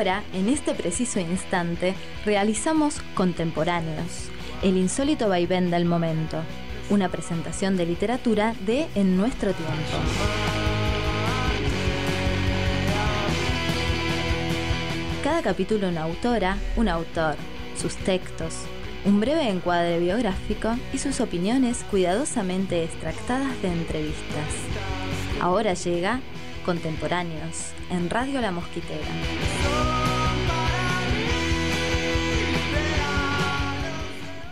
ahora, en este preciso instante, realizamos Contemporáneos, el insólito vaivén del momento, una presentación de literatura de En Nuestro Tiempo. Cada capítulo una autora, un autor, sus textos, un breve encuadre biográfico y sus opiniones cuidadosamente extractadas de entrevistas. Ahora llega Contemporáneos, en Radio La Mosquitera.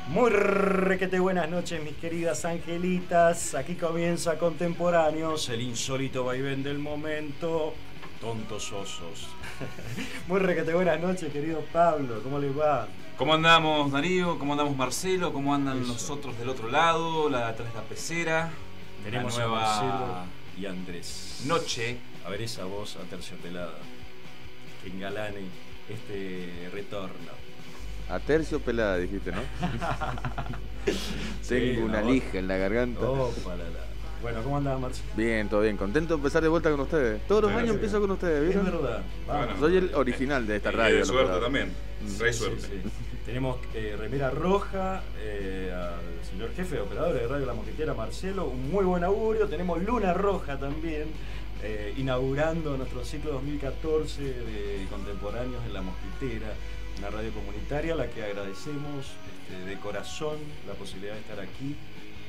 Muy requete buenas noches, mis queridas angelitas. Aquí comienza Contemporáneos, el insólito vaivén del momento. Tontos osos. Muy requete buenas noches, querido Pablo. ¿Cómo les va? ¿Cómo andamos, Darío? ¿Cómo andamos, Marcelo? ¿Cómo andan Eso. los otros del otro lado? Atrás de la pecera. Tenemos la nueva a Marcelo y Andrés. noche. A ver esa voz aterciopelada que engalane este retorno. Aterciopelada dijiste, ¿no? Tengo una lija en la garganta. Bueno, ¿cómo andás, Marcelo? Bien, todo bien. Contento de empezar de vuelta con ustedes. Todos los años empiezo con ustedes, Es ¿vieron? verdad. Vamos. Bueno. Soy el original de esta radio. De lo suerte jurado. también. Trae suerte. Sí. Tenemos remera roja al señor jefe de operadores de Radio La Mosquitera, Marcelo. Un muy buen augurio. Tenemos luna roja también, inaugurando nuestro ciclo 2014 de Contemporáneos en La Mosquitera, una radio comunitaria a la que agradecemos de corazón la posibilidad de estar aquí.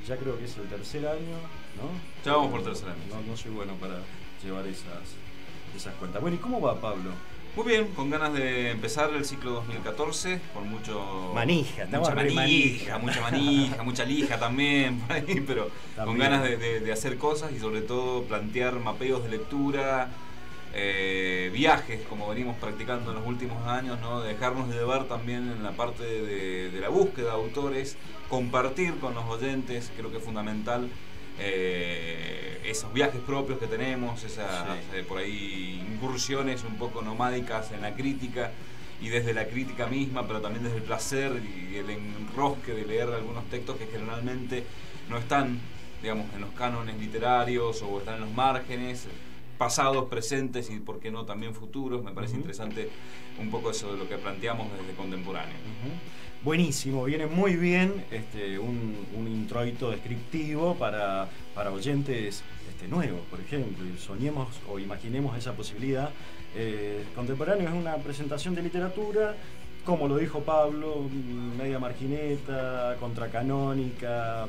Ya creo que es el tercer año, ¿no? Ya vamos por tercer año. No soy bueno para llevar esas cuentas. Bueno, ¿y cómo va, Pablo? Muy bien, con ganas de empezar el ciclo 2014, con mucha manija, mucha lija también, por ahí, pero con ganas de hacer cosas y sobre todo plantear mapeos de lectura, viajes, como venimos practicando en los últimos años, ¿no? Dejarnos de llevar también en la parte de la búsqueda de autores, compartir con los oyentes, creo que es fundamental. Esos viajes propios que tenemos, esas por ahí incursiones un poco nomádicas en la crítica y desde la crítica misma, pero también desde el placer y el enrosque de leer algunos textos que generalmente no están, digamos, en los cánones literarios o están en los márgenes, pasados, presentes y por qué no también futuros. Me parece interesante un poco eso de lo que planteamos desde Contemporáneo. Buenísimo, viene muy bien un introito descriptivo para oyentes nuevos, por ejemplo, y soñemos o imaginemos esa posibilidad. Contemporáneo es una presentación de literatura, como lo dijo Pablo, media margineta, contracanónica,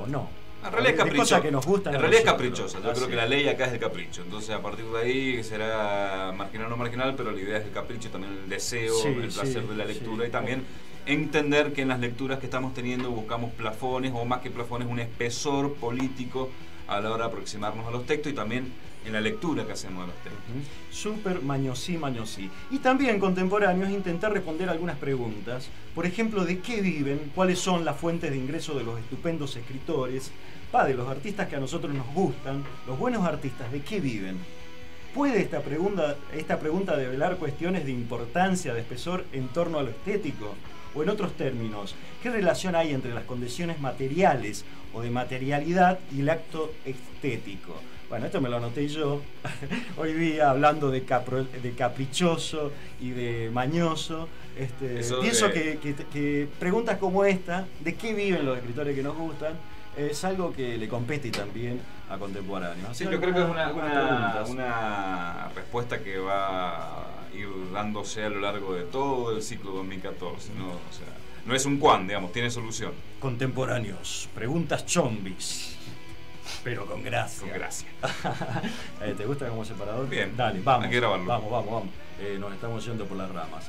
o no. En realidad es caprichosa. Cosas que nos gustan. En realidad es caprichosa. Yo Así. creo que la ley acá es de capricho. Entonces, a partir de ahí será marginal o no marginal, pero la idea es el capricho, también el deseo, el placer de la lectura y también entender que en las lecturas que estamos teniendo buscamos plafones, o más que plafones, un espesor político a la hora de aproximarnos a los textos y también en la lectura que hacemos de los textos. Súper mañosí. Y también Contemporáneo es intentar responder algunas preguntas. Por ejemplo, ¿de qué viven? ¿Cuáles son las fuentes de ingreso de los estupendos escritores? De los artistas que a nosotros nos gustan, los buenos artistas, ¿de qué viven? ¿Puede esta pregunta develar cuestiones de importancia, de espesor en torno a lo estético? O en otros términos, ¿qué relación hay entre las condiciones materiales o de materialidad y el acto estético? Bueno, esto me lo anoté yo hoy día hablando de caprichoso y de mañoso. Pienso que preguntas como esta, ¿de qué viven los escritores que nos gustan? Es algo que le compete también a Contemporáneo. Sí, yo creo que es una respuesta que va a ir dándose a lo largo de todo el ciclo 2014, ¿no? O sea, no es un cuán, digamos, tiene solución. Contemporáneos, preguntas chombis, pero con gracia. Con gracia. ¿Te gusta como separador? Bien. Dale, vamos. Hay que grabarlo. Vamos. Nos estamos yendo por las ramas.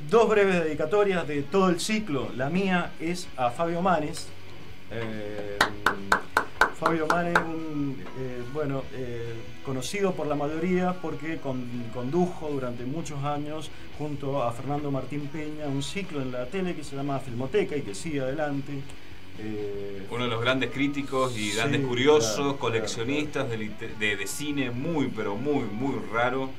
Dos breves dedicatorias de todo el ciclo. La mía es a Fabio Manes. Fabio Manes, conocido por la mayoría porque condujo durante muchos años junto a Fernando Martín Peña un ciclo en la tele que se llama Filmoteca y que sigue adelante. Uno de los grandes críticos y grandes curiosos, claro, coleccionistas de cine muy, pero muy, muy raro,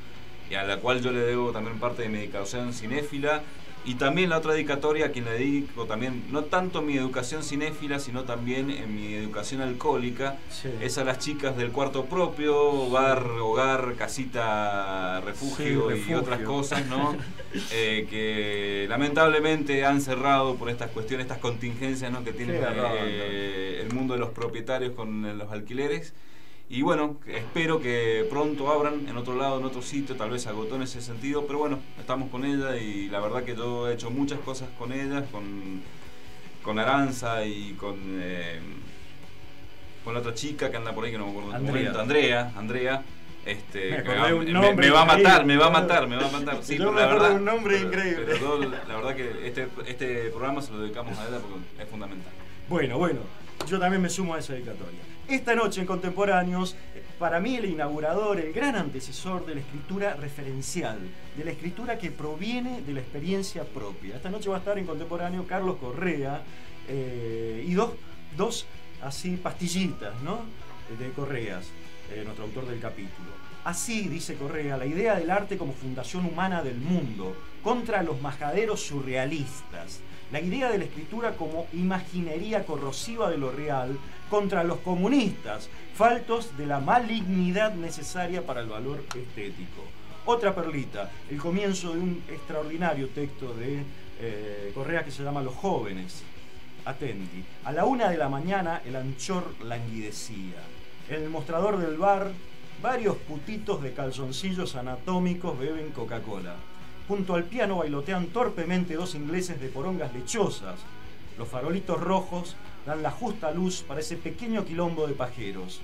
y a la cual yo le debo también parte de mi dedicación cinéfila. Y también la otra dedicatoria a quien le dedico también, no tanto mi educación cinéfila, sino también en mi educación alcohólica, Sí. es a las chicas del Cuarto Propio, bar, hogar, casita, refugio, Sí, y otras cosas, ¿no? Que lamentablemente han cerrado por estas cuestiones, estas contingencias, ¿no? Que tiene el mundo de los propietarios con los alquileres. Y bueno, espero que pronto abran en otro lado, en otro sitio, tal vez agotó en ese sentido, pero bueno, estamos con ella y la verdad que yo he hecho muchas cosas con ellas, con Aranza y con la otra chica que anda por ahí, que no me acuerdo en este momento, Andrea. Me va a matar. Sí, yo pero me la acuerdo verdad, de un nombre increíble. Pero yo, la verdad que este programa se lo dedicamos a ella porque es fundamental. Bueno, yo también me sumo a esa dedicatoria. Esta noche en Contemporáneos, para mí el inaugurador, el gran antecesor de la escritura referencial, de la escritura que proviene de la experiencia propia. Esta noche va a estar en Contemporáneo Carlos Correa y dos así pastillitas, ¿no? De Correas, nuestro autor del capítulo. Así, dice Correa, la idea del arte como fundación humana del mundo, contra los majaderos surrealistas. La idea de la escritura como imaginería corrosiva de lo real contra los comunistas, faltos de la malignidad necesaria para el valor estético. Otra perlita, el comienzo de un extraordinario texto de Correa que se llama Los jóvenes. Atenti. A la 1 de la mañana el anchor languidecía. En el mostrador del bar, varios putitos de calzoncillos anatómicos beben Coca-Cola. Junto al piano bailotean torpemente dos ingleses de porongas lechosas. Los farolitos rojos dan la justa luz para ese pequeño quilombo de pajeros.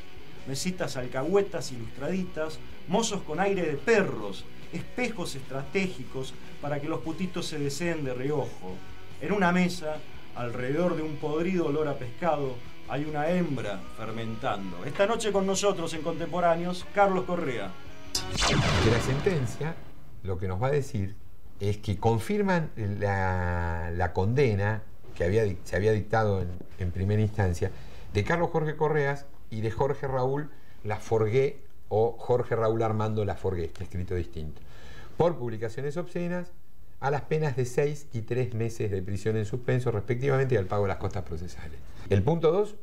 Mesitas alcahuetas ilustraditas, mozos con aire de perros, espejos estratégicos para que los putitos se deseen de reojo. En una mesa, alrededor de un podrido olor a pescado, hay una hembra fermentando. Esta noche con nosotros en Contemporáneos, Carlos Correa. De la sentencia, lo que nos va a decir es que confirman la condena que se había dictado en primera instancia de Carlos Jorge Correas y de Jorge Raúl Laforgué o Jorge Raúl Armando Laforgué, está escrito distinto, por publicaciones obscenas a las penas de 6 y 3 meses de prisión en suspenso respectivamente y al pago de las costas procesales. El punto 2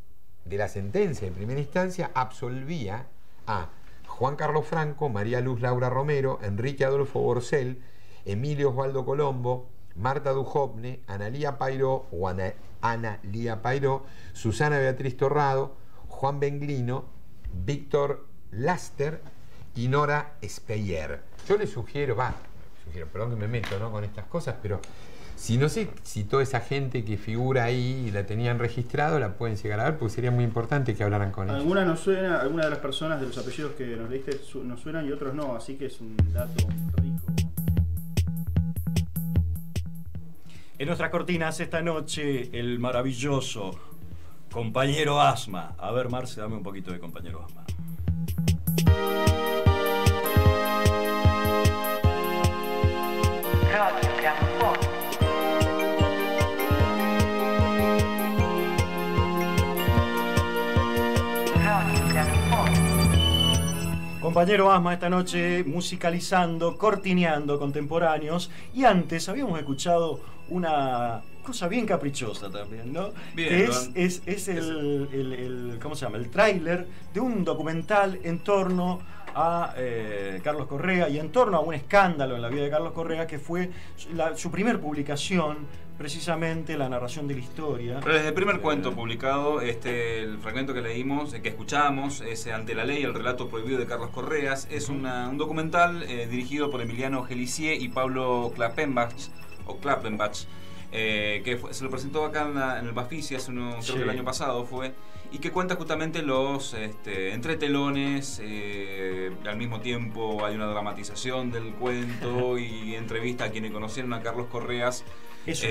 de la sentencia de primera instancia absolvía a Juan Carlos Franco, María Luz Laura Romero, Enrique Adolfo Borcel, Emilio Osvaldo Colombo, Marta Dujovne, Analía Pairó, Susana Beatriz Torrado, Juan Benglino, Víctor Laster y Nora Speyer. Yo les sugiero, perdón que me meto, ¿no?, con estas cosas, pero no sé si toda esa gente que figura ahí y la tenían registrado la pueden llegar a ver, porque sería muy importante que hablaran con ellos. Algunas nos suena, algunas de las personas de los apellidos que nos leíste nos suenan y otros no, así que es un dato rico. En nuestras cortinas esta noche el maravilloso Compañero Asma. A ver, Marce, dame un poquito de Compañero Asma. Radio Gramofón. Radio Gramofón. Compañero Asma esta noche musicalizando, cortineando Contemporáneos. Y antes habíamos escuchado una cosa bien caprichosa también, ¿no? Bien, es el ¿cómo se llama? El tráiler de un documental en torno a Carlos Correa y en torno a un escándalo en la vida de Carlos Correa que fue su primer publicación, precisamente la narración de la historia. Pero desde el primer cuento publicado, el fragmento que leímos, que escuchamos, es Ante la ley, el relato prohibido de Carlos Correas. Es un documental dirigido por Emiliano Gelisier y Pablo Klappenbach, que se lo presentó acá en el Bafisi creo que el año pasado fue, y que cuenta justamente los entretelones, al mismo tiempo hay una dramatización del cuento y entrevista a quienes conocieron a Carlos Correas. Eso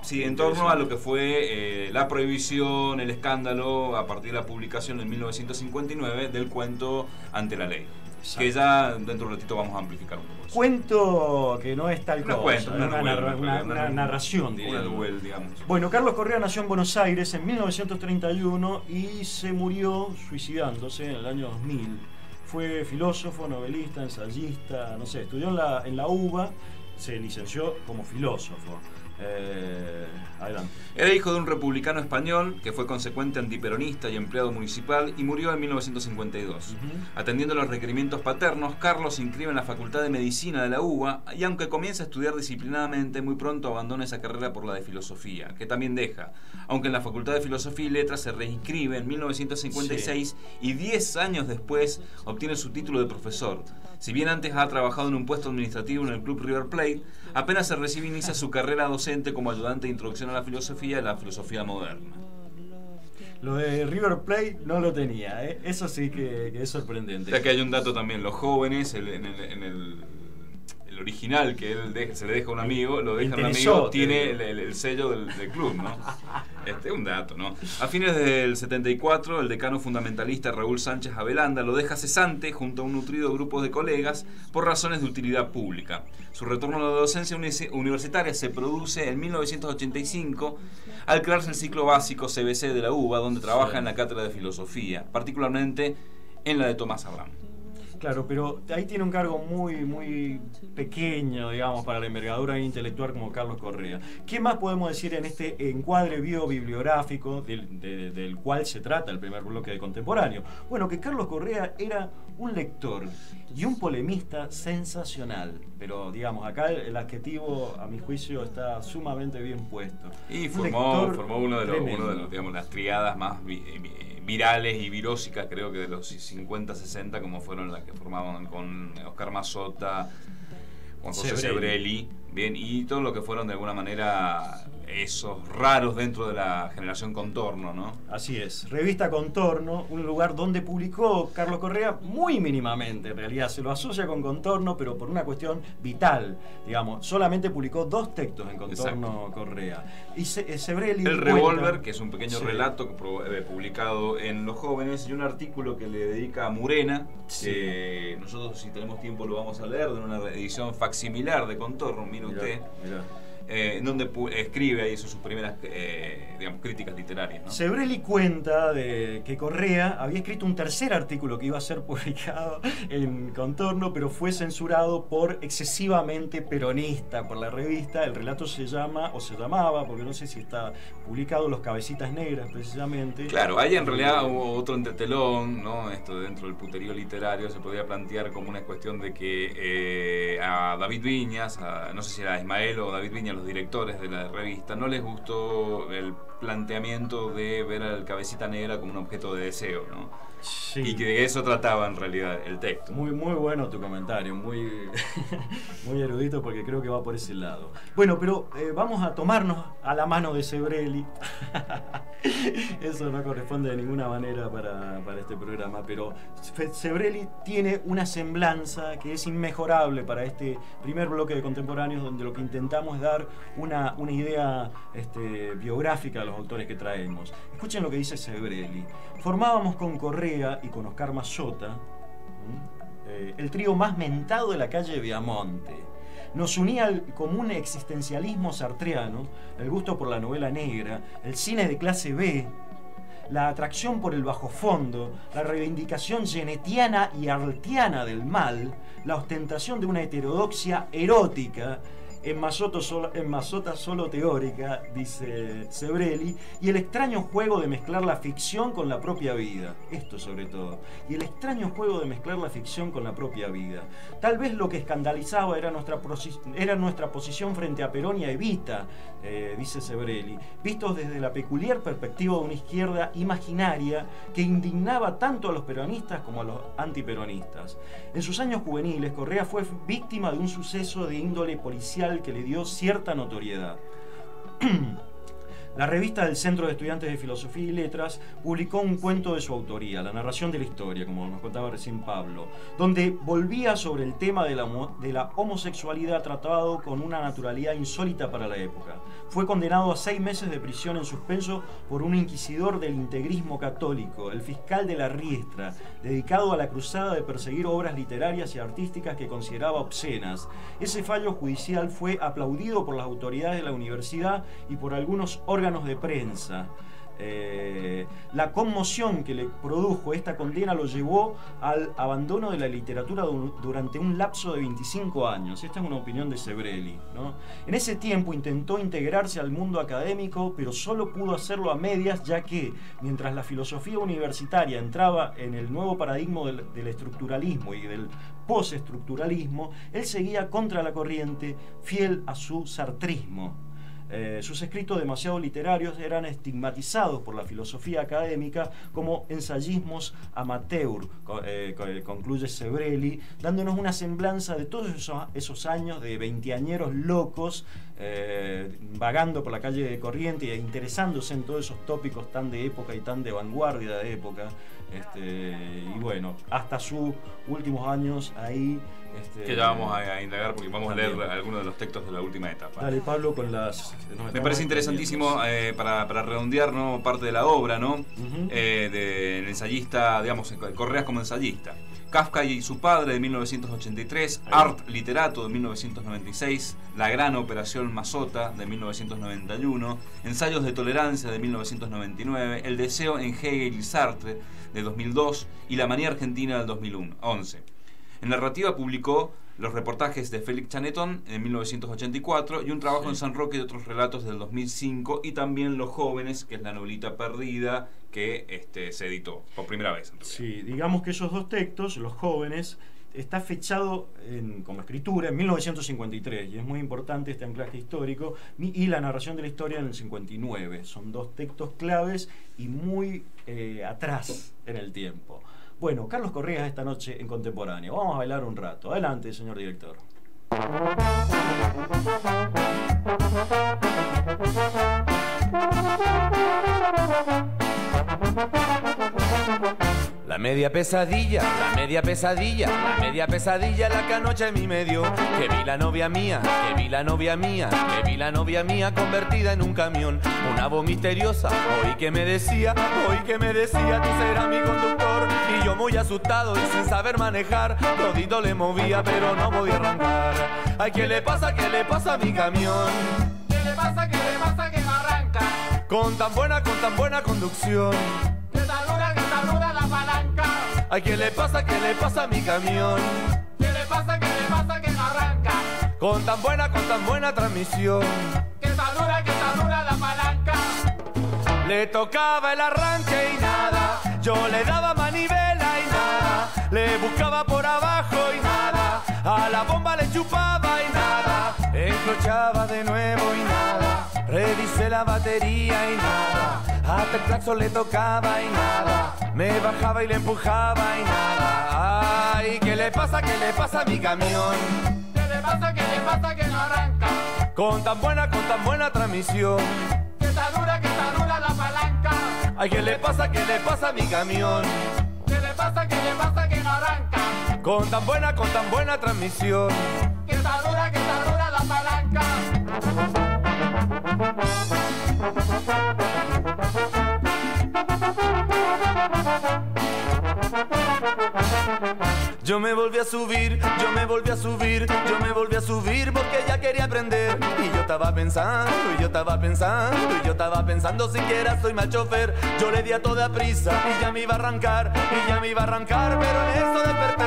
sí, en torno a lo que fue la prohibición, el escándalo a partir de la publicación en 1959 del cuento Ante la ley. Exacto. Que ya dentro de un ratito vamos a amplificar un poco eso. Cuento que no es tal cosa, una narración, una duel, digamos. Bueno, Carlos Correa nació en Buenos Aires en 1931 y se murió suicidándose en el año 2000. Fue filósofo, novelista, ensayista, no sé, estudió en la UBA se licenció como filósofo. Adelante. Era hijo de un republicano español que fue consecuente antiperonista y empleado municipal y murió en 1952. Atendiendo los requerimientos paternos, Carlos se inscribe en la Facultad de Medicina de la UBA y aunque comienza a estudiar disciplinadamente, muy pronto abandona esa carrera por la de Filosofía, que también deja, aunque en la Facultad de Filosofía y Letras se reinscribe en 1956 y 10 años después obtiene su título de profesor. Si bien antes ha trabajado en un puesto administrativo en el Club River Plate, apenas se recibe inicia su carrera docente como ayudante de introducción a la filosofía y la filosofía moderna. Lo de River Plate no lo tenía, ¿eh? Eso sí que es sorprendente. O sea que hay un dato también, los jóvenes, en el original que él se le deja a un amigo, lo deja a un amigo, tiene el sello del club, ¿no? Es un dato, ¿no? A fines del 74, el decano fundamentalista Raúl Sánchez Abelanda lo deja cesante junto a un nutrido grupo de colegas por razones de utilidad pública. Su retorno a la docencia universitaria se produce en 1985 al crearse el ciclo básico CBC de la UBA, donde trabaja en la cátedra de filosofía, particularmente en la de Tomás Abraham. Claro, pero ahí tiene un cargo muy pequeño, digamos, para la envergadura intelectual como Carlos Correa. ¿Qué más podemos decir en este encuadre biobibliográfico del cual se trata el primer bloque de Contemporáneo? Bueno, que Carlos Correa era un lector y un polemista sensacional, pero digamos, acá el adjetivo, a mi juicio, está sumamente bien puesto. Y formó uno de los, digamos, las triadas más virales y virósicas, creo que de los 50-60, como fueron las que formaban con Oscar Mazzotta, con José Sebrelli, bien, y todo lo que fueron de alguna manera esos raros dentro de la generación Contorno, ¿no? Así es, revista Contorno, un lugar donde publicó Carlos Correa muy mínimamente, en realidad se lo asocia con Contorno, pero por una cuestión vital, digamos, solamente publicó 2 textos en Contorno. Exacto. Correa. Y Sebrelli El Revólver, que es un pequeño relato publicado en Los Jóvenes, y un artículo que le dedica a Murena, que nosotros, si tenemos tiempo, lo vamos a leer, de una edición facsimilar de Contorno, mire usted. Mirá. En donde escribe ahí sus primeras digamos, críticas literarias, ¿no? Sebrelli cuenta de que Correa había escrito un tercer artículo que iba a ser publicado en Contorno, pero fue censurado por excesivamente peronista por la revista. El relato se llamaba, porque no sé si está publicado, Los Cabecitas Negras, precisamente. Claro, ahí en realidad hubo otro entretelón, ¿no? Esto dentro del puterío literario se podía plantear como una cuestión de que a David Viñas, no sé si era Ismael o David Viñas, los directores de la revista, no les gustó el planteamiento de ver al Cabecita Negra como un objeto de deseo, ¿no? Sí. Y que de eso trataba en realidad el texto. Muy bueno tu comentario, muy erudito, porque creo que va por ese lado. Bueno, pero vamos a tomarnos a la mano de Sebrelli. Eso no corresponde de ninguna manera para este programa, pero Sebrelli tiene una semblanza que es inmejorable para este primer bloque de Contemporáneos, donde lo que intentamos es dar una idea biográfica de los autores que traemos. Escuchen lo que dice Sebrelli. Formábamos con Correa y con Oscar Mazzotta el trío más mentado de la calle Viamonte. Nos unía el común existencialismo sartreano, el gusto por la novela negra, el cine de clase B, la atracción por el bajo fondo, la reivindicación genetiana y arltiana del mal, la ostentación de una heterodoxia erótica, en Mazzotta solo teórica, dice Sebrelli, y el extraño juego de mezclar la ficción con la propia vida. Esto sobre todo. Y el extraño juego de mezclar la ficción con la propia vida. Tal vez lo que escandalizaba era nuestra posición frente a Perón y a Evita, dice Sebrelli, vistos desde la peculiar perspectiva de una izquierda imaginaria que indignaba tanto a los peronistas como a los antiperonistas. En sus años juveniles, Correa fue víctima de un suceso de índole policial que le dio cierta notoriedad. La revista del Centro de Estudiantes de Filosofía y Letras publicó un cuento de su autoría, La narración de la historia, como nos contaba recién Pablo, donde volvía sobre el tema de la homosexualidad tratado con una naturalidad insólita para la época. Fue condenado a 6 meses de prisión en suspenso por un inquisidor del integrismo católico, el fiscal de la Riestra, dedicado a la cruzada de perseguir obras literarias y artísticas que consideraba obscenas. Ese fallo judicial fue aplaudido por las autoridades de la universidad y por algunos órganos de prensa. La conmoción que le produjo esta condena lo llevó al abandono de la literatura durante un lapso de 25 años. Esta es una opinión de Sebrelli, ¿no? En ese tiempo intentó integrarse al mundo académico, pero solo pudo hacerlo a medias, ya que mientras la filosofía universitaria entraba en el nuevo paradigma del estructuralismo y del postestructuralismo, él seguía contra la corriente, fiel a su sartrismo. Sus escritos demasiado literarios eran estigmatizados por la filosofía académica como ensayismos amateur, concluye Sebrelli, dándonos una semblanza de todos esos años de veinteañeros locos, vagando por la calle de Corrientes e interesándose en todos esos tópicos tan de época y tan de vanguardia de época. Y bueno, hasta sus últimos años ahí. Que ya vamos a indagar porque vamos también a leer algunos de los textos de la última etapa. Dale, Pablo, con las... Me parece interesantísimo para redondear, ¿no?, parte de la obra, ¿no? Del ensayista, digamos, Correas como ensayista. Kafka y su padre de 1983, Art Literato de 1996, La Gran Operación Mazota de 1991, Ensayos de Tolerancia de 1999, El Deseo en Hegel y Sartre de 2002 y La Manía Argentina del 2011. En narrativa publicó los reportajes de Félix Chanetón en 1984 y un trabajo en San Roque de otros relatos del 2005 y también Los Jóvenes, que es la novelita perdida que se editó por primera vez. Sí, digamos que esos dos textos, Los Jóvenes, está fechado como escritura en 1953 y es muy importante este anclaje histórico, y la narración de la historia en el 59. Son dos textos claves y muy atrás en el tiempo. Bueno, Carlos Correas esta noche en Contemporáneo. Vamos a bailar un rato. Adelante, señor director. La media pesadilla, la media pesadilla, la media pesadilla, la que anoche en mi medio. Que vi la novia mía, que vi la novia mía, que vi la novia mía convertida en un camión. Una voz misteriosa, oí que me decía, tú serás mi conductor. Y yo muy asustado y sin saber manejar, todito le movía pero no podía arrancar. Ay, ¿qué le pasa a mi camión? ¿Qué le pasa que no arranca? Con tan buena conducción. Que tan dura la palanca. Ay, ¿qué le pasa a mi camión? ¿Qué le pasa que no arranca? Con tan buena transmisión. Que tan dura la palanca. Le tocaba el arranque y nada, yo le daba manivela y nada, le buscaba por abajo y nada, a la bomba le chupaba y nada, enclochaba de nuevo y nada, revisé la batería y nada, hasta el claxon le tocaba y nada, me bajaba y le empujaba y nada. Ay, ¿qué le pasa a mi camión? ¿Qué le pasa que no arranca? Con tan buena transmisión. Que está dura la palanca. Ay, ¿qué le pasa a mi camión? ¿Qué le pasa que no arranca? Con tan buena transmisión. Que está dura la palanca. Yo me volví a subir porque ya quería aprender. Y yo estaba pensando siquiera soy mal chofer. Yo le di a toda prisa y ya me iba a arrancar, pero en eso desperté.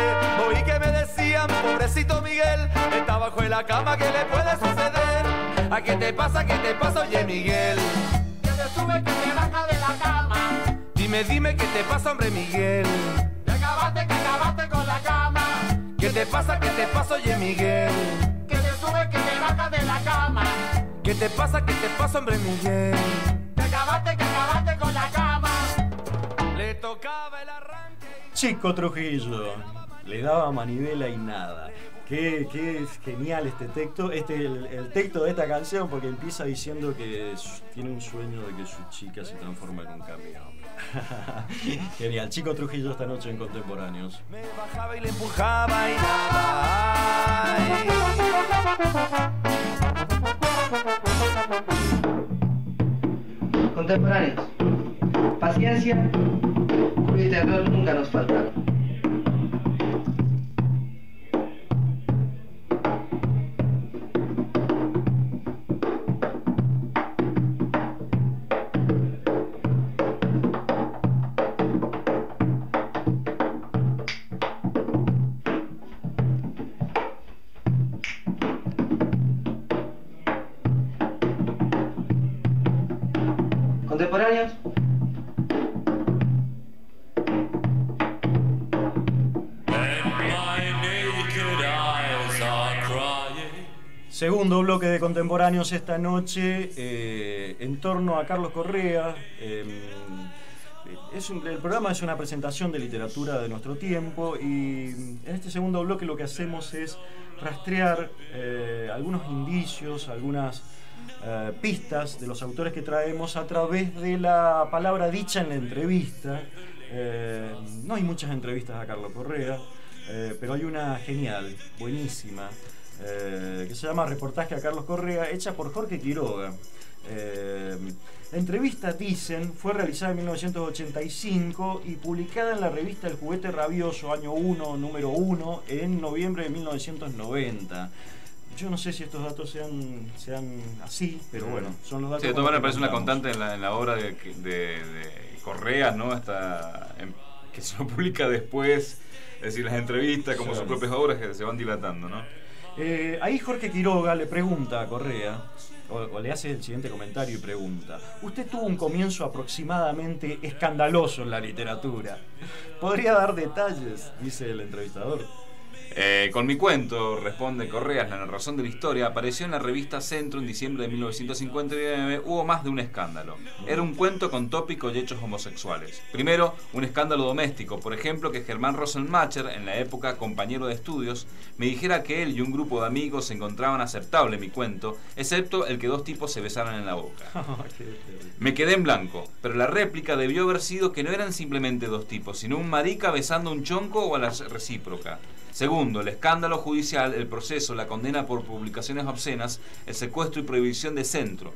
Oí que me decían, pobrecito Miguel, está bajo de la cama, ¿qué le puede suceder? ¿A qué te pasa, oye Miguel? Que te sube, que te baja de la cama. Dime, ¿qué te pasa, hombre Miguel? Que acabaste con la cama. ¿Qué te pasa, oye Miguel? Que te sube, que te baja de la cama. ¿Qué te pasa, hombre Miguel? Que acabaste con la cama. Le tocaba el arranque. Chico Trujillo, le daba manivela y nada. Qué genial este texto, el texto de esta canción, porque empieza diciendo que tiene un sueño de que su chica se transforma en un camión. Genial, Chico Trujillo esta noche en Contemporáneos. Me bajaba y le empujaba y nada. Contemporáneos. Paciencia, cuyo y terror nunca nos faltaron. contemporáneos. Segundo bloque de contemporáneos esta noche, en torno a Carlos Correa. El programa es una presentación de literatura de nuestro tiempo y en este segundo bloque lo que hacemos es rastrear algunos indicios, algunas pistas de los autores que traemos a través de la palabra dicha en la entrevista. No hay muchas entrevistas a Carlos Correa, pero hay una genial, buenísima, que se llama Reportaje a Carlos Correa, hecha por Jorge Quiroga. La entrevista, dicen, fue realizada en 1985 y publicada en la revista El Juguete Rabioso, año 1, número 1, en noviembre de 1990. Yo no sé si estos datos sean así, pero bueno, son los datos. Sí, de todas maneras parece una constante en la obra de Correa, ¿no? Que se lo publica después, es decir, las entrevistas como sus propias obras que se van dilatando, ¿no? Ahí Jorge Quiroga le pregunta a Correa, o le hace el siguiente comentario y pregunta: usted tuvo un comienzo aproximadamente escandaloso en la literatura. ¿Podría dar detalles?, dice el entrevistador. Con mi cuento, responde Correa, La narración de la historia, apareció en la revista Centro en diciembre de 1959. Hubo más de un escándalo. Era un cuento con tópicos y hechos homosexuales. Primero, un escándalo doméstico. Por ejemplo, que Germán Rosenmacher, en la época compañero de estudios, me dijera que él y un grupo de amigos se encontraban aceptable mi cuento, excepto el que dos tipos se besaran en la boca. Me quedé en blanco, pero la réplica debió haber sido que no eran simplemente dos tipos, sino un marica besando a un chonco o a la recíproca. Segundo, el escándalo judicial, el proceso, la condena por publicaciones obscenas, el secuestro y prohibición de Centro.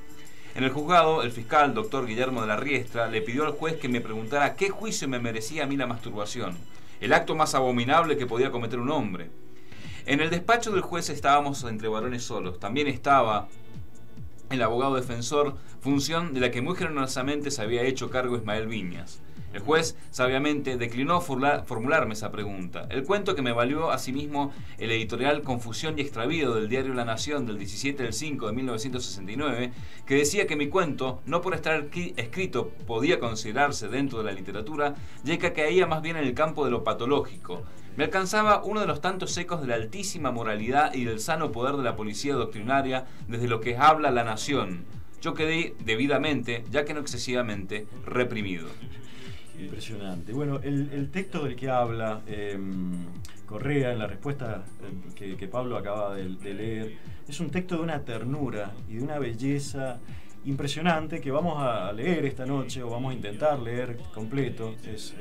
En el juzgado, el fiscal, doctor Guillermo de la Riestra, le pidió al juez que me preguntara qué juicio me merecía a mí la masturbación, el acto más abominable que podía cometer un hombre. En el despacho del juez estábamos entre varones solos. También estaba el abogado defensor, función de la que muy generosamente se había hecho cargo Ismael Viñas. El juez, sabiamente, declinó formularme esa pregunta. El cuento que me valió asimismo el editorial Confusión y Extravío del diario La Nación del 17/5 de 1969, que decía que mi cuento, no por estar escrito, podía considerarse dentro de la literatura, ya que caía más bien en el campo de lo patológico. Me alcanzaba uno de los tantos ecos de la altísima moralidad y del sano poder de la policía doctrinaria desde lo que habla La Nación. Yo quedé debidamente, ya que no excesivamente, reprimido. Impresionante. Bueno, el texto del que habla Correa en la respuesta que Pablo acaba de leer es un texto de una ternura y de una belleza impresionante que vamos a leer esta noche, o vamos a intentar leer completo. Es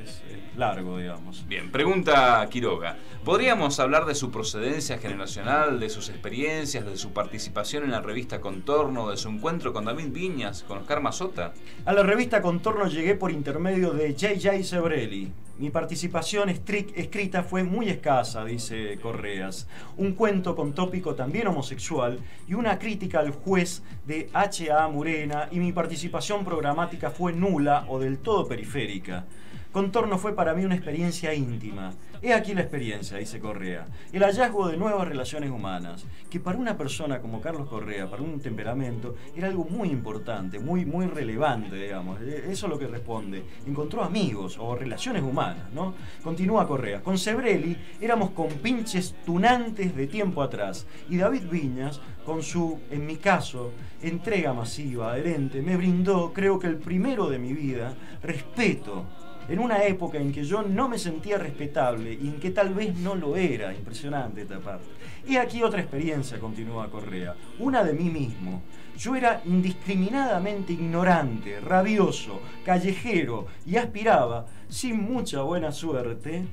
largo, digamos. Bien, pregunta Quiroga: ¿podríamos hablar de su procedencia generacional, de sus experiencias, de su participación en la revista Contorno, de su encuentro con David Viñas, con Oscar Mazota? A la revista Contorno llegué por intermedio de J.J. Sebrelli. Mi participación escrita fue muy escasa, dice Correas. Un cuento con tópico también homosexual y una crítica al juez de H.A. Murena, y mi participación programática fue nula o del todo periférica. Contorno fue para mí una experiencia íntima. He aquí la experiencia, dice Correa: el hallazgo de nuevas relaciones humanas, que para una persona como Carlos Correa, para un temperamento, era algo muy importante, muy relevante, digamos. Eso es lo que responde. Encontró amigos o relaciones humanas, ¿no? Continúa Correa: con Sebrelli éramos compinches tunantes de tiempo atrás, y David Viñas, con su, en mi caso, entrega masiva, adherente, me brindó, creo que el primero de mi vida, respeto, en una época en que yo no me sentía respetable y en que tal vez no lo era. Impresionante esta parte. Y aquí otra experiencia, continúa Correa, una de mí mismo. Yo era indiscriminadamente ignorante, rabioso, callejero, y aspiraba, sin mucha buena suerte,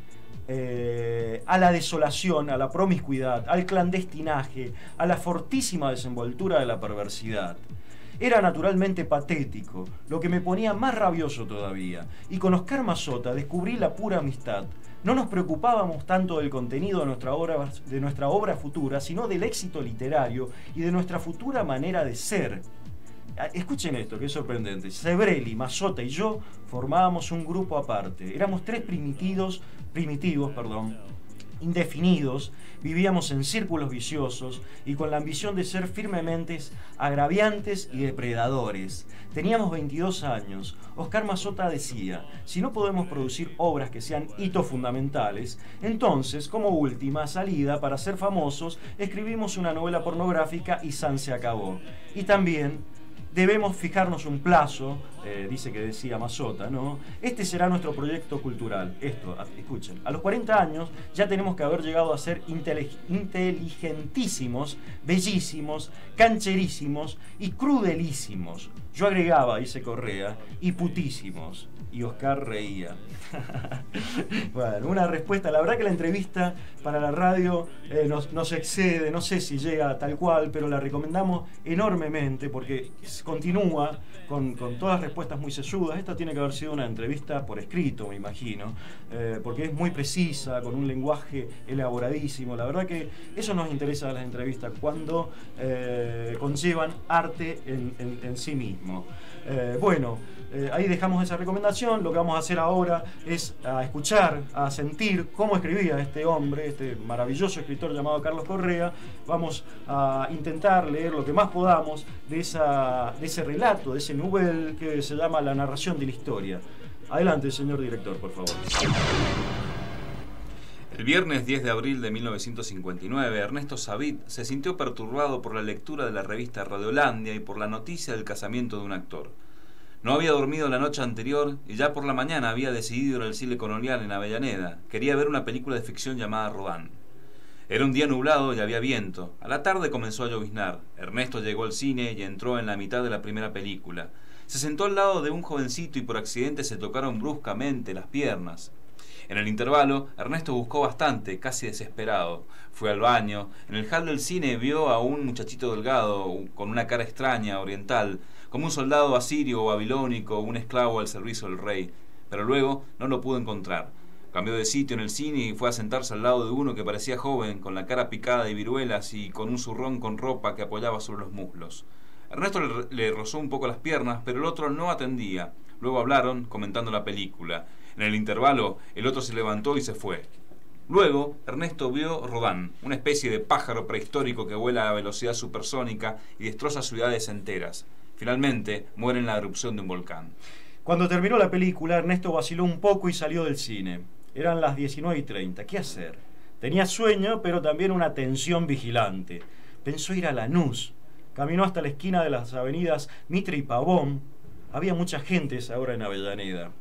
a la desolación, a la promiscuidad, al clandestinaje, a la fortísima desenvoltura de la perversidad. Era naturalmente patético, lo que me ponía más rabioso todavía, y con Oscar Mazota descubrí la pura amistad. No nos preocupábamos tanto del contenido de nuestra obra futura, sino del éxito literario y de nuestra futura manera de ser. Escuchen esto, que es sorprendente. Sebrelli, Mazota y yo formábamos un grupo aparte. Éramos tres primitivos, indefinidos, vivíamos en círculos viciosos y con la ambición de ser firmemente agraviantes y depredadores. Teníamos 22 años. Oscar Mazota decía, si no podemos producir obras que sean hitos fundamentales, entonces, como última salida para ser famosos, escribimos una novela pornográfica y san se acabó. Y también debemos fijarnos un plazo, dice que decía Mazota, ¿no? Este será nuestro proyecto cultural. Esto, escuchen, a los 40 años ya tenemos que haber llegado a ser inteligentísimos, bellísimos, cancherísimos y crudelísimos. Yo agregaba, dice Correa, y putísimos. Y Oscar reía. Bueno, una respuesta. La verdad que la entrevista para la radio nos excede, no sé si llega tal cual, pero la recomendamos enormemente porque continúa con todas las respuestas muy sesudas. Esta tiene que haber sido una entrevista por escrito, me imagino, porque es muy precisa, con un lenguaje elaboradísimo. La verdad que eso nos interesa de las entrevistas, cuando conllevan arte en sí mismo. Bueno, ahí dejamos esa recomendación. Lo que vamos a hacer ahora es a escuchar, a sentir cómo escribía este hombre, este maravilloso escritor llamado Carlos Correa. Vamos a intentar leer lo que más podamos de ese relato, de ese novel que se llama La narración de la historia. Adelante, señor director, por favor. El viernes 10 de abril de 1959, Ernesto Savid se sintió perturbado por la lectura de la revista Radiolandia y por la noticia del casamiento de un actor. No había dormido la noche anterior y ya por la mañana había decidido ir al cine colonial en Avellaneda. Quería ver una película de ficción llamada Rodán. Era un día nublado y había viento. A la tarde comenzó a lloviznar. Ernesto llegó al cine y entró en la mitad de la primera película. Se sentó al lado de un jovencito y por accidente se tocaron bruscamente las piernas. En el intervalo, Ernesto buscó bastante, casi desesperado. Fue al baño. En el hall del cine vio a un muchachito delgado, con una cara extraña, oriental, como un soldado asirio o babilónico, un esclavo al servicio del rey. Pero luego no lo pudo encontrar. Cambió de sitio en el cine y fue a sentarse al lado de uno que parecía joven, con la cara picada de viruelas y con un zurrón con ropa que apoyaba sobre los muslos. Ernesto le rozó un poco las piernas, pero el otro no atendía. Luego hablaron, comentando la película. En el intervalo, el otro se levantó y se fue. Luego, Ernesto vio Rodán, una especie de pájaro prehistórico que vuela a velocidad supersónica y destroza ciudades enteras. Finalmente, muere en la erupción de un volcán. Cuando terminó la película, Ernesto vaciló un poco y salió del cine. Eran las 19:30. ¿Qué hacer? Tenía sueño, pero también una tensión vigilante. Pensó ir a Lanús. Caminó hasta la esquina de las avenidas Mitre y Pavón. Había mucha gente esa hora en Avellaneda.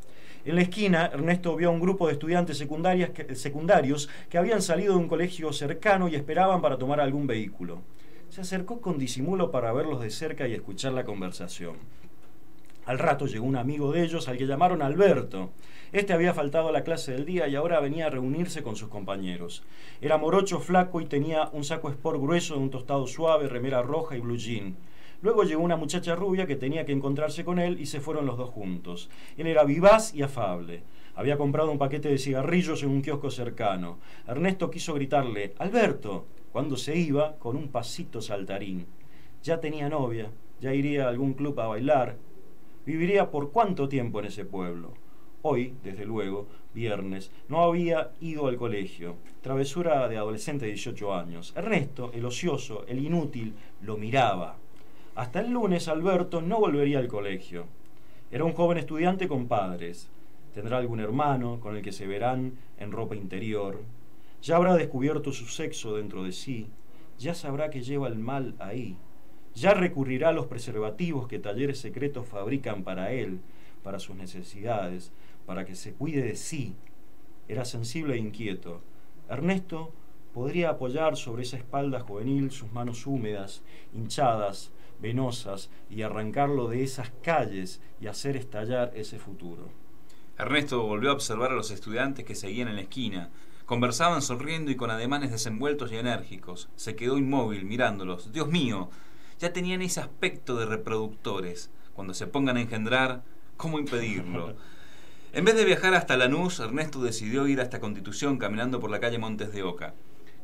En la esquina, Ernesto vio a un grupo de estudiantes secundarios que habían salido de un colegio cercano y esperaban para tomar algún vehículo. Se acercó con disimulo para verlos de cerca y escuchar la conversación. Al rato llegó un amigo de ellos al que llamaron Alberto. Este había faltado a la clase del día y ahora venía a reunirse con sus compañeros. Era morocho, flaco y tenía un saco sport grueso de un tostado suave, remera roja y blue jean. Luego llegó una muchacha rubia que tenía que encontrarse con él y se fueron los dos juntos. Él era vivaz y afable. Había comprado un paquete de cigarrillos en un kiosco cercano. Ernesto quiso gritarle «¡Alberto!» cuando se iba con un pasito saltarín. Ya tenía novia, ya iría a algún club a bailar. Viviría por cuánto tiempo en ese pueblo. Hoy, desde luego, viernes, no había ido al colegio. Travesura de adolescente de 18 años. Ernesto, el ocioso, el inútil, lo miraba. Hasta el lunes Alberto no volvería al colegio. Era un joven estudiante con padres. Tendrá algún hermano con el que se verán en ropa interior. Ya habrá descubierto su sexo dentro de sí. Ya sabrá que lleva el mal ahí. Ya recurrirá a los preservativos que talleres secretos fabrican para él, para sus necesidades, para que se cuide de sí. Era sensible e inquieto. Ernesto podría apoyar sobre esa espalda juvenil sus manos húmedas, hinchadas, venosas, y arrancarlo de esas calles y hacer estallar ese futuro. Ernesto volvió a observar a los estudiantes que seguían en la esquina. Conversaban sonriendo y con ademanes desenvueltos y enérgicos. Se quedó inmóvil mirándolos. ¡Dios mío! Ya tenían ese aspecto de reproductores. Cuando se pongan a engendrar, ¿cómo impedirlo? En vez de viajar hasta Lanús, Ernesto decidió ir hasta Constitución caminando por la calle Montes de Oca.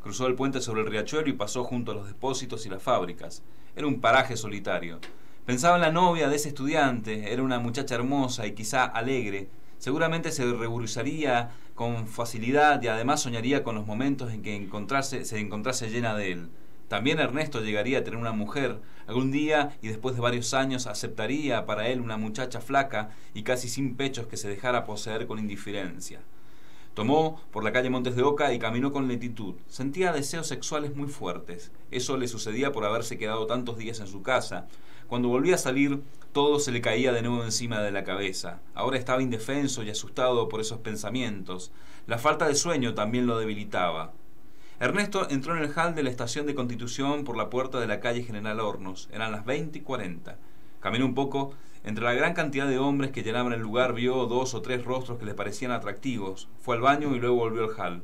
Cruzó el puente sobre el riachuelo y pasó junto a los depósitos y las fábricas. Era un paraje solitario. Pensaba en la novia de ese estudiante. Era una muchacha hermosa y quizá alegre. Seguramente se ruborizaría con facilidad y además soñaría con los momentos en que se encontrase llena de él. También Ernesto llegaría a tener una mujer algún día y después de varios años aceptaría para él una muchacha flaca y casi sin pechos que se dejara poseer con indiferencia. Tomó por la calle Montes de Oca y caminó con lentitud. Sentía deseos sexuales muy fuertes. Eso le sucedía por haberse quedado tantos días en su casa. Cuando volvía a salir, todo se le caía de nuevo encima de la cabeza. Ahora estaba indefenso y asustado por esos pensamientos. La falta de sueño también lo debilitaba. Ernesto entró en el hall de la estación de Constitución por la puerta de la calle General Hornos. Eran las 20:40. Caminó un poco. Entre la gran cantidad de hombres que llenaban el lugar vio 2 o 3 rostros que le parecían atractivos. Fue al baño y luego volvió al hall.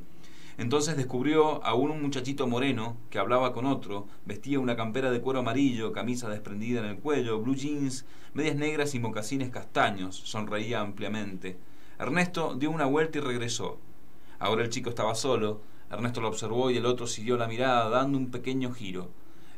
Entonces descubrió a un muchachito moreno que hablaba con otro. Vestía una campera de cuero amarillo, camisa desprendida en el cuello, blue jeans, medias negras y mocasines castaños. Sonreía ampliamente. Ernesto dio una vuelta y regresó. Ahora el chico estaba solo. Ernesto lo observó y el otro siguió la mirada dando un pequeño giro.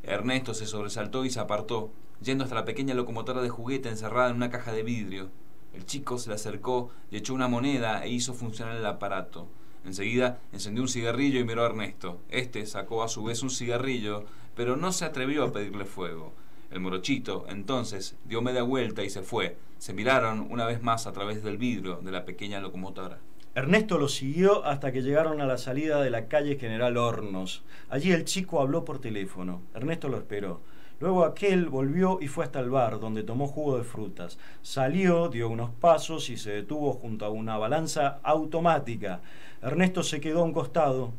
Ernesto se sobresaltó y se apartó, yendo hasta la pequeña locomotora de juguete encerrada en una caja de vidrio. El chico se le acercó y echó una moneda e hizo funcionar el aparato. Enseguida encendió un cigarrillo y miró a Ernesto. Este sacó a su vez un cigarrillo, pero no se atrevió a pedirle fuego. El morochito, entonces, dio media vuelta y se fue. Se miraron una vez más a través del vidrio de la pequeña locomotora. Ernesto lo siguió hasta que llegaron a la salida de la calle General Hornos. Allí el chico habló por teléfono. Ernesto lo esperó. Luego aquel volvió y fue hasta el bar, donde tomó jugo de frutas. Salió, dio unos pasos y se detuvo junto a una balanza automática. Ernesto se quedó a un costado.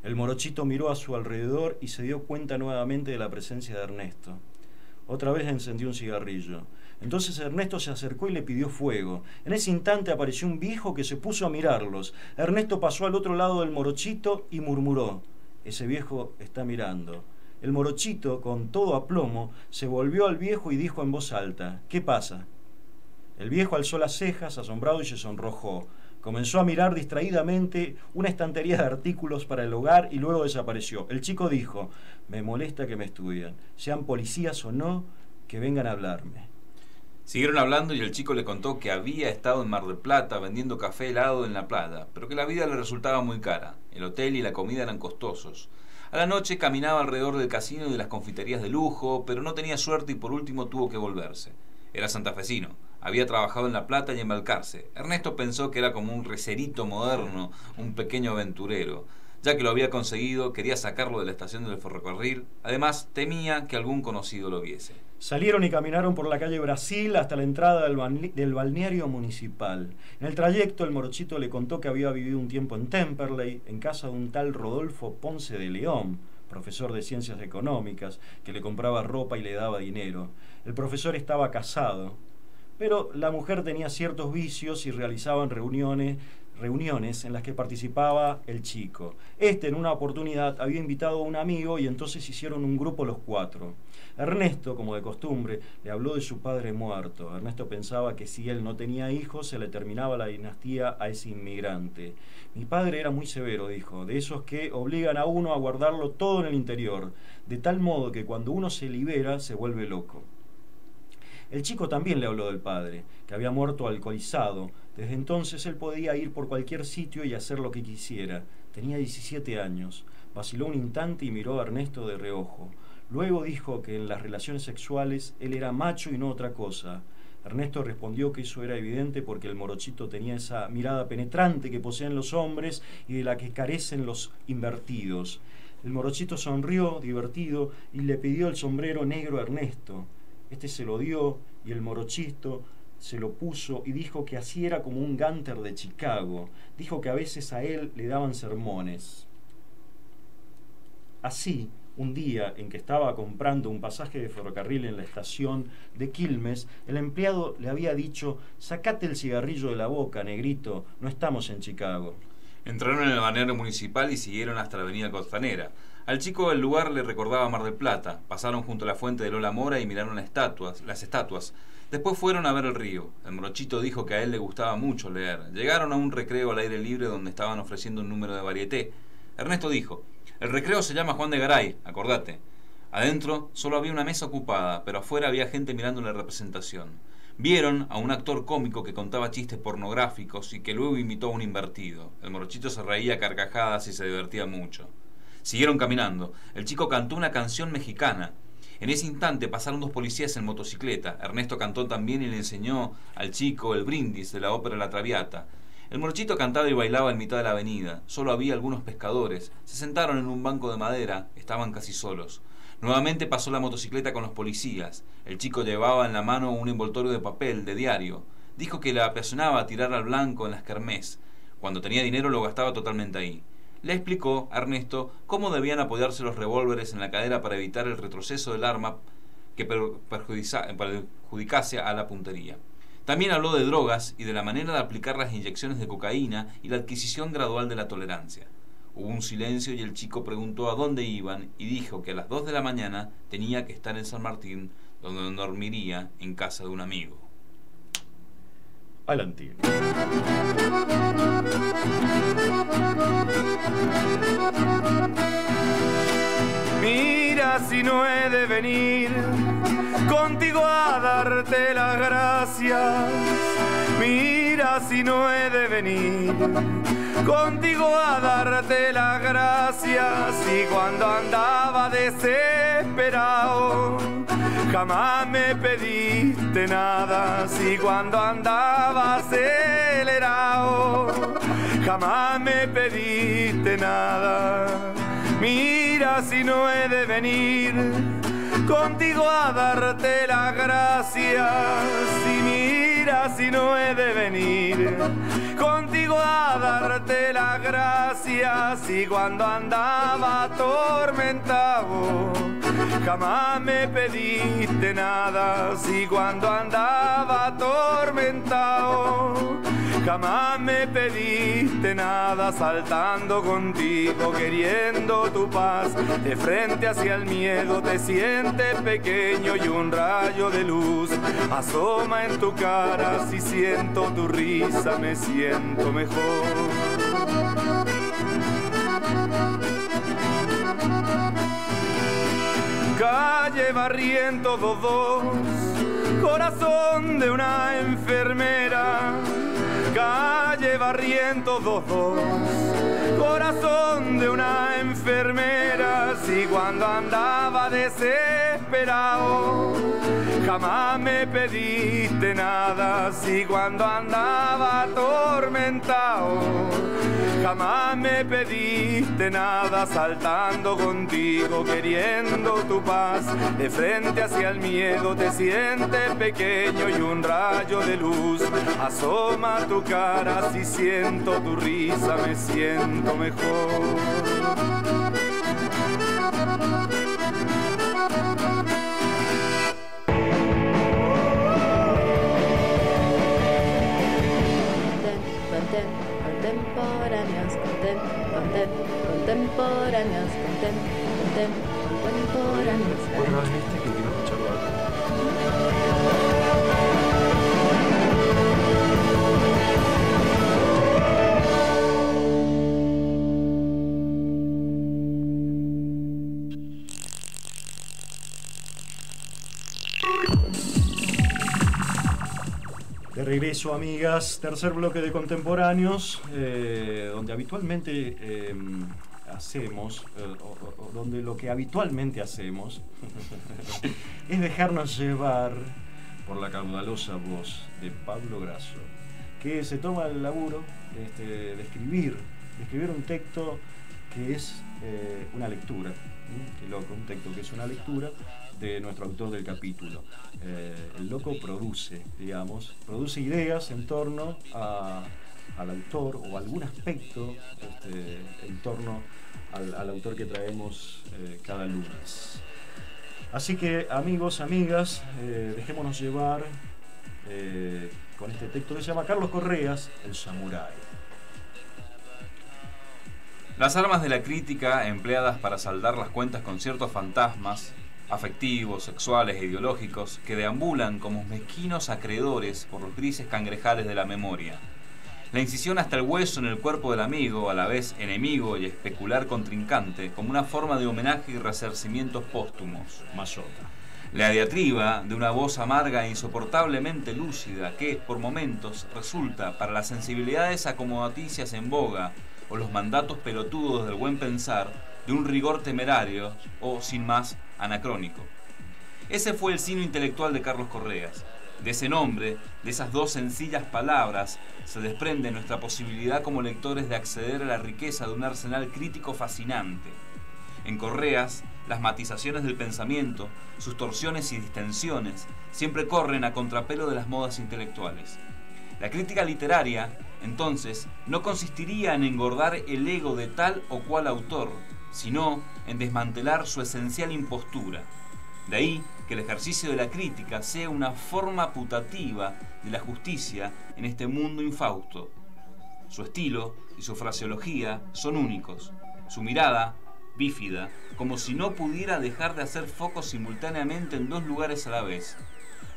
El morochito miró a su alrededor y se dio cuenta nuevamente de la presencia de Ernesto. Otra vez encendió un cigarrillo. Entonces Ernesto se acercó y le pidió fuego. En ese instante apareció un viejo que se puso a mirarlos. Ernesto pasó al otro lado del morochito y murmuró: ese viejo está mirando. El morochito, con todo aplomo, se volvió al viejo y dijo en voz alta: ¿qué pasa? El viejo alzó las cejas, asombrado, y se sonrojó. Comenzó a mirar distraídamente una estantería de artículos para el hogar y luego desapareció. El chico dijo: me molesta que me estudian, sean policías o no, que vengan a hablarme. Siguieron hablando y el chico le contó que había estado en Mar del Plata vendiendo café helado en la playa, pero que la vida le resultaba muy cara. El hotel y la comida eran costosos. A la noche caminaba alrededor del casino y de las confiterías de lujo, pero no tenía suerte y por último tuvo que volverse. Era santafesino, había trabajado en La Plata y en Balcarce. Ernesto pensó que era como un recerito moderno, un pequeño aventurero. Ya que lo había conseguido, quería sacarlo de la estación del ferrocarril. Además, temía que algún conocido lo viese. Salieron y caminaron por la calle Brasil hasta la entrada del balneario municipal. En el trayecto, el morochito le contó que había vivido un tiempo en Temperley, en casa de un tal Rodolfo Ponce de León, profesor de ciencias económicas, que le compraba ropa y le daba dinero. El profesor estaba casado, pero la mujer tenía ciertos vicios y realizaban reuniones en las que participaba el chico. En una oportunidad, había invitado a un amigo y entonces hicieron un grupo los 4. Ernesto, como de costumbre, le habló de su padre muerto. Ernesto pensaba que si él no tenía hijos, se le terminaba la dinastía a ese inmigrante. Mi padre era muy severo, dijo, de esos que obligan a uno a guardarlo todo en el interior, de tal modo que cuando uno se libera, se vuelve loco. El chico también le habló del padre, que había muerto alcoholizado. Desde entonces él podía ir por cualquier sitio y hacer lo que quisiera. Tenía 17 años. Vaciló un instante y miró a Ernesto de reojo. Luego dijo que en las relaciones sexuales él era macho y no otra cosa. Ernesto respondió que eso era evidente porque el morochito tenía esa mirada penetrante que poseen los hombres y de la que carecen los invertidos. El morochito sonrió, divertido, y le pidió el sombrero negro a Ernesto. Se lo dio y el morochito se lo puso y dijo que así era como un gánter de Chicago. Dijo que a veces a él le daban sermones. Así, un día en que estaba comprando un pasaje de ferrocarril en la estación de Quilmes, el empleado le había dicho: sacate el cigarrillo de la boca, negrito, no estamos en Chicago. Entraron en el balneario municipal y siguieron hasta la avenida Costanera. Al chico el lugar le recordaba Mar del Plata. Pasaron junto a la fuente de Lola Mora y miraron las estatuas. Después fueron a ver el río. El morochito dijo que a él le gustaba mucho leer. Llegaron a un recreo al aire libre donde estaban ofreciendo un número de varieté. Ernesto dijo: el recreo se llama Juan de Garay, acordate. Adentro solo había una mesa ocupada, pero afuera había gente mirando la representación. Vieron a un actor cómico que contaba chistes pornográficos y que luego imitó a un invertido. El morochito se reía a carcajadas y se divertía mucho. Siguieron caminando. El chico cantó una canción mexicana. En ese instante pasaron 2 policías en motocicleta. Ernesto cantó también y le enseñó al chico el brindis de la ópera La Traviata. El morochito cantaba y bailaba en mitad de la avenida. Solo había algunos pescadores. Se sentaron en un banco de madera. Estaban casi solos. Nuevamente pasó la motocicleta con los policías. El chico llevaba en la mano un envoltorio de papel, de diario. Dijo que le apasionaba tirar al blanco en las kermés. Cuando tenía dinero lo gastaba totalmente ahí. Le explicó a Ernesto cómo debían apoyarse los revólveres en la cadera para evitar el retroceso del arma que perjudicase a la puntería. También habló de drogas y de la manera de aplicar las inyecciones de cocaína y la adquisición gradual de la tolerancia. Hubo un silencio y el chico preguntó a dónde iban y dijo que a las 2 de la mañana tenía que estar en San Martín, donde dormiría en casa de un amigo. Adelante. Mira si no he de venir contigo a darte las gracias. Mira si no he de venir contigo a darte las gracias. Y cuando andaba desesperado jamás me pediste nada. Si cuando andaba acelerado jamás me pediste nada. Mira si no he de venir contigo a darte las gracias. Y mira si no he de venir contigo a darte las gracias. Y cuando andaba atormentado jamás me pediste nada. Si cuando andaba atormentado jamás me pediste nada. Saltando contigo, queriendo tu paz, de frente hacia el miedo te sientes pequeño y un rayo de luz asoma en tu cara. Si siento tu risa me siento mejor. Calle Barrientos 22, corazón de una enfermera. Calle Barrientos 22, corazón de una enfermera. Si cuando andaba desesperado jamás me pediste nada. Si cuando andaba atormentado jamás me pediste nada. Saltando contigo, queriendo tu paz, de frente hacia el miedo te sientes pequeño y un rayo de luz asoma tu cara. Si siento tu risa me siento mejor. Contemporáneos, contemporáneos, contemporáneos. Bueno, viste que quiero escucharlo ahora. De regreso, amigas, tercer bloque de Contemporáneos, donde habitualmente hacemos, o donde lo que habitualmente hacemos es dejarnos llevar por la caudalosa voz de Pablo Grasso, que se toma el laburo de escribir un texto que es una lectura, qué loco, un texto que es una lectura de nuestro autor del capítulo. El loco produce ideas en torno al autor o algún aspecto en torno al autor que traemos cada lunes. Así que, amigos, amigas, dejémonos llevar con este texto que se llama Carlos Correas, El Samurái. Las armas de la crítica empleadas para saldar las cuentas con ciertos fantasmas afectivos, sexuales e ideológicos que deambulan como mezquinos acreedores por los grises cangrejales de la memoria. La incisión hasta el hueso en el cuerpo del amigo, a la vez enemigo y especular contrincante, como una forma de homenaje y resarcimientos póstumos. Mayota. La diatriba de una voz amarga e insoportablemente lúcida que, por momentos, resulta para las sensibilidades acomodaticias en boga o los mandatos pelotudos del buen pensar de un rigor temerario o, sin más, anacrónico. Ese fue el signo intelectual de Carlos Correas. De ese nombre, de esas dos sencillas palabras, se desprende nuestra posibilidad como lectores de acceder a la riqueza de un arsenal crítico fascinante. En Correas, las matizaciones del pensamiento, sus torsiones y distensiones, siempre corren a contrapelo de las modas intelectuales. La crítica literaria, entonces, no consistiría en engordar el ego de tal o cual autor, sino en desmantelar su esencial impostura. De ahí que el ejercicio de la crítica sea una forma putativa de la justicia en este mundo infausto. Su estilo y su fraseología son únicos. Su mirada, bífida, como si no pudiera dejar de hacer foco simultáneamente en dos lugares a la vez.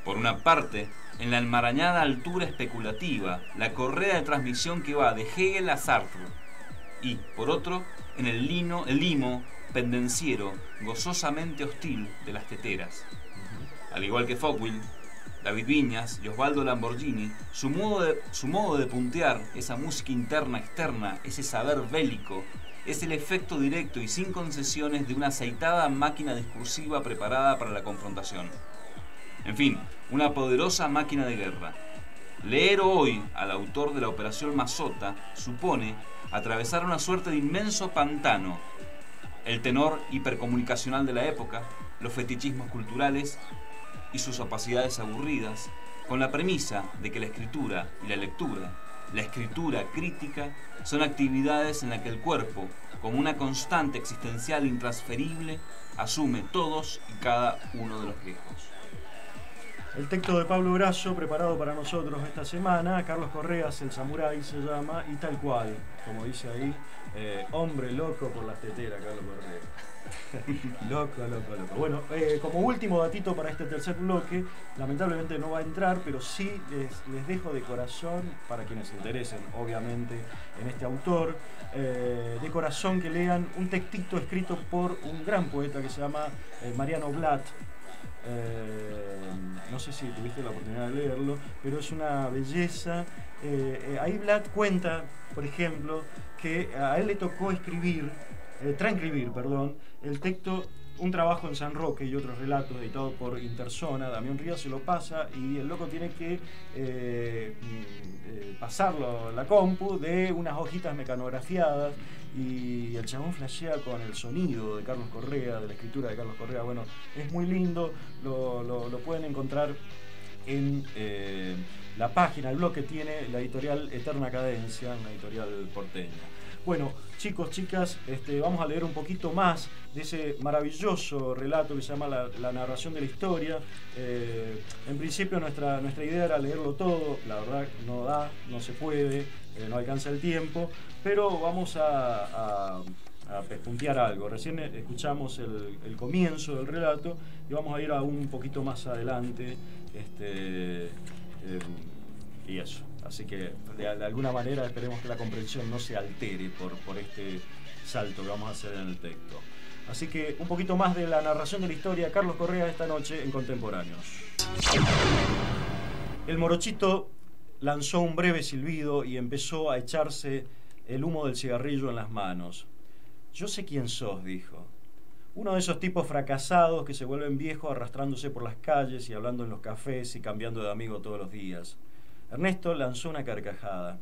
Por una parte, en la enmarañada altura especulativa, la correa de transmisión que va de Hegel a Sartre, y, por otro, en el limo pendenciero, gozosamente hostil de las teteras. Al igual que Foucault, David Viñas y Osvaldo Lamborghini, su modo de puntear, esa música interna-externa, ese saber bélico, es el efecto directo y sin concesiones de una aceitada máquina discursiva preparada para la confrontación. En fin, una poderosa máquina de guerra. Leer hoy al autor de la Operación Mazota supone atravesar una suerte de inmenso pantano. El tenor hipercomunicacional de la época, los fetichismos culturales y sus opacidades aburridas, con la premisa de que la escritura y la lectura, la escritura crítica, son actividades en las que el cuerpo, como una constante existencial intransferible, asume todos y cada uno de los riesgos. El texto de Pablo Grasso, preparado para nosotros esta semana, Carlos Correas, el samurái se llama, y tal cual, como dice ahí, hombre loco por las teteras, Carlos Correas. Loco. Bueno, como último datito para este tercer bloque, lamentablemente no va a entrar, pero sí les dejo de corazón, para quienes se interesen, obviamente, en este autor, de corazón que lean un textito escrito por un gran poeta que se llama Mariano Blatt. No sé si tuviste la oportunidad de leerlo, pero es una belleza. Ahí Blatt cuenta, por ejemplo, que a él le tocó transcribir el texto, un trabajo en San Roque y otros relatos editados por Interzona. Damián Ríos se lo pasa y el loco tiene que pasarlo a la compu de unas hojitas mecanografiadas, y el chabón flashea con el sonido de Carlos Correa, de la escritura de Carlos Correa. Bueno, es muy lindo, lo pueden encontrar en la página, el blog que tiene la editorial Eterna Cadencia, una editorial porteña. Bueno, chicos, chicas, vamos a leer un poquito más de ese maravilloso relato que se llama la narración de la historia. En principio nuestra idea era leerlo todo, la verdad no se puede, no alcanza el tiempo, pero vamos a pespuntear algo. Recién escuchamos el comienzo del relato y vamos a ir a un poquito más adelante, y eso. Así que de alguna manera esperemos que la comprensión no se altere por este salto que vamos a hacer en el texto. Así que un poquito más de la narración de la historia, Carlos Correa, esta noche en Contemporáneos. El morochito lanzó un breve silbido y empezó a echarse el humo del cigarrillo en las manos. «Yo sé quién sos», dijo. «Uno de esos tipos fracasados que se vuelven viejos arrastrándose por las calles y hablando en los cafés y cambiando de amigo todos los días». Ernesto lanzó una carcajada.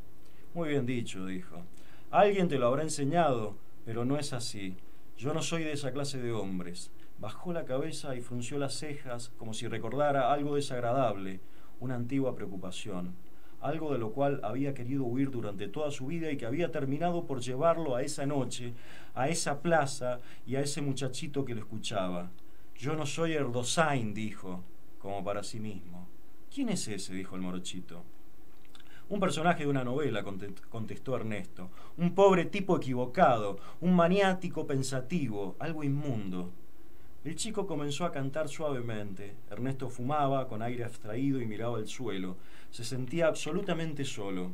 «Muy bien dicho», dijo. «Alguien te lo habrá enseñado, pero no es así. Yo no soy de esa clase de hombres». Bajó la cabeza y frunció las cejas como si recordara algo desagradable, una antigua preocupación, algo de lo cual había querido huir durante toda su vida y que había terminado por llevarlo a esa noche, a esa plaza y a ese muchachito que lo escuchaba. «Yo no soy Erdosain», dijo, como para sí mismo. «¿Quién es ese?», dijo el morochito. «Un personaje de una novela», contestó Ernesto. «Un pobre tipo equivocado, un maniático pensativo, algo inmundo». El chico comenzó a cantar suavemente. Ernesto fumaba con aire abstraído y miraba el suelo. Se sentía absolutamente solo.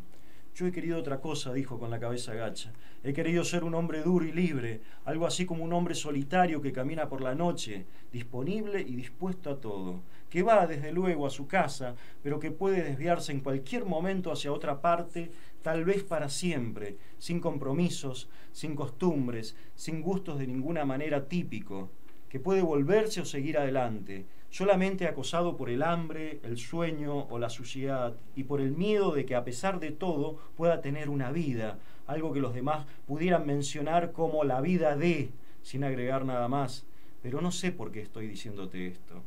Yo he querido otra cosa, dijo con la cabeza gacha. He querido ser un hombre duro y libre, algo así como un hombre solitario que camina por la noche, disponible y dispuesto a todo, que va desde luego a su casa, pero que puede desviarse en cualquier momento hacia otra parte, tal vez para siempre, sin compromisos, sin costumbres, sin gustos de ninguna manera típico, que puede volverse o seguir adelante, solamente acosado por el hambre, el sueño o la suciedad, y por el miedo de que a pesar de todo pueda tener una vida, algo que los demás pudieran mencionar como la vida de, sin agregar nada más. Pero no sé por qué estoy diciéndote esto.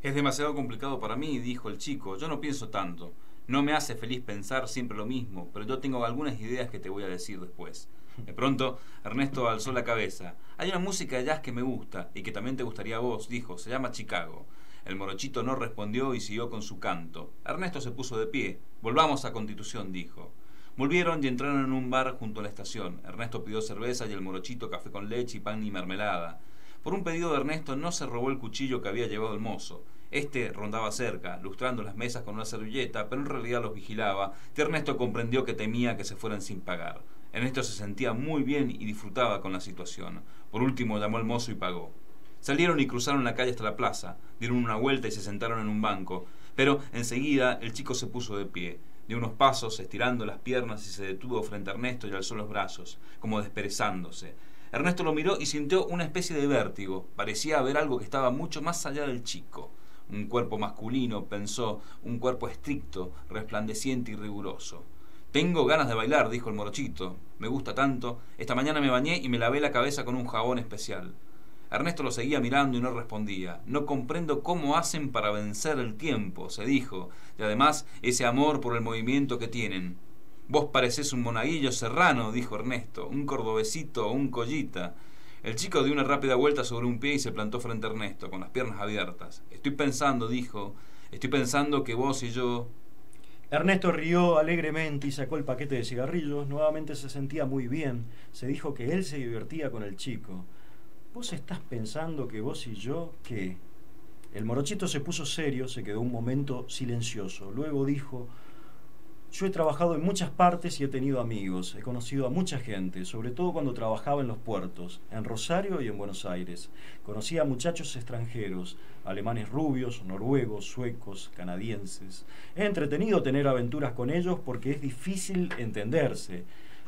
Es demasiado complicado para mí, dijo el chico. Yo no pienso tanto. No me hace feliz pensar siempre lo mismo, pero yo tengo algunas ideas que te voy a decir después. De pronto, Ernesto alzó la cabeza. Hay una música de jazz que me gusta y que también te gustaría a vos, dijo. Se llama Chicago. El morochito no respondió y siguió con su canto. Ernesto se puso de pie. Volvamos a Constitución, dijo. Volvieron y entraron en un bar junto a la estación. Ernesto pidió cerveza y el morochito café con leche y pan y mermelada. Por un pedido de Ernesto no se robó el cuchillo que había llevado el mozo. Este rondaba cerca, lustrando las mesas con una servilleta, pero en realidad los vigilaba, y Ernesto comprendió que temía que se fueran sin pagar. Ernesto se sentía muy bien y disfrutaba con la situación. Por último llamó al mozo y pagó. Salieron y cruzaron la calle hasta la plaza, dieron una vuelta y se sentaron en un banco, pero enseguida el chico se puso de pie. Dio unos pasos, estirando las piernas y se detuvo frente a Ernesto y alzó los brazos, como desperezándose. Ernesto lo miró y sintió una especie de vértigo. Parecía haber algo que estaba mucho más allá del chico. Un cuerpo masculino, pensó, un cuerpo estricto, resplandeciente y riguroso. Tengo ganas de bailar, dijo el morochito. Me gusta tanto. Esta mañana me bañé y me lavé la cabeza con un jabón especial. Ernesto lo seguía mirando y no respondía. No comprendo cómo hacen para vencer el tiempo, se dijo, y además ese amor por el movimiento que tienen. Vos parecés un monaguillo serrano, dijo Ernesto, un cordobesito o un collita. El chico dio una rápida vuelta sobre un pie y se plantó frente a Ernesto, con las piernas abiertas. Estoy pensando, dijo, que vos y yo... Ernesto rió alegremente y sacó el paquete de cigarrillos. Nuevamente se sentía muy bien. Se dijo que él se divertía con el chico. ¿Vos estás pensando que vos y yo qué? El morochito se puso serio, se quedó un momento silencioso. Luego dijo... Yo he trabajado en muchas partes y he tenido amigos, he conocido a mucha gente, sobre todo cuando trabajaba en los puertos, en Rosario y en Buenos Aires. Conocí a muchachos extranjeros, alemanes rubios, noruegos, suecos, canadienses. He entretenido tener aventuras con ellos porque es difícil entenderse.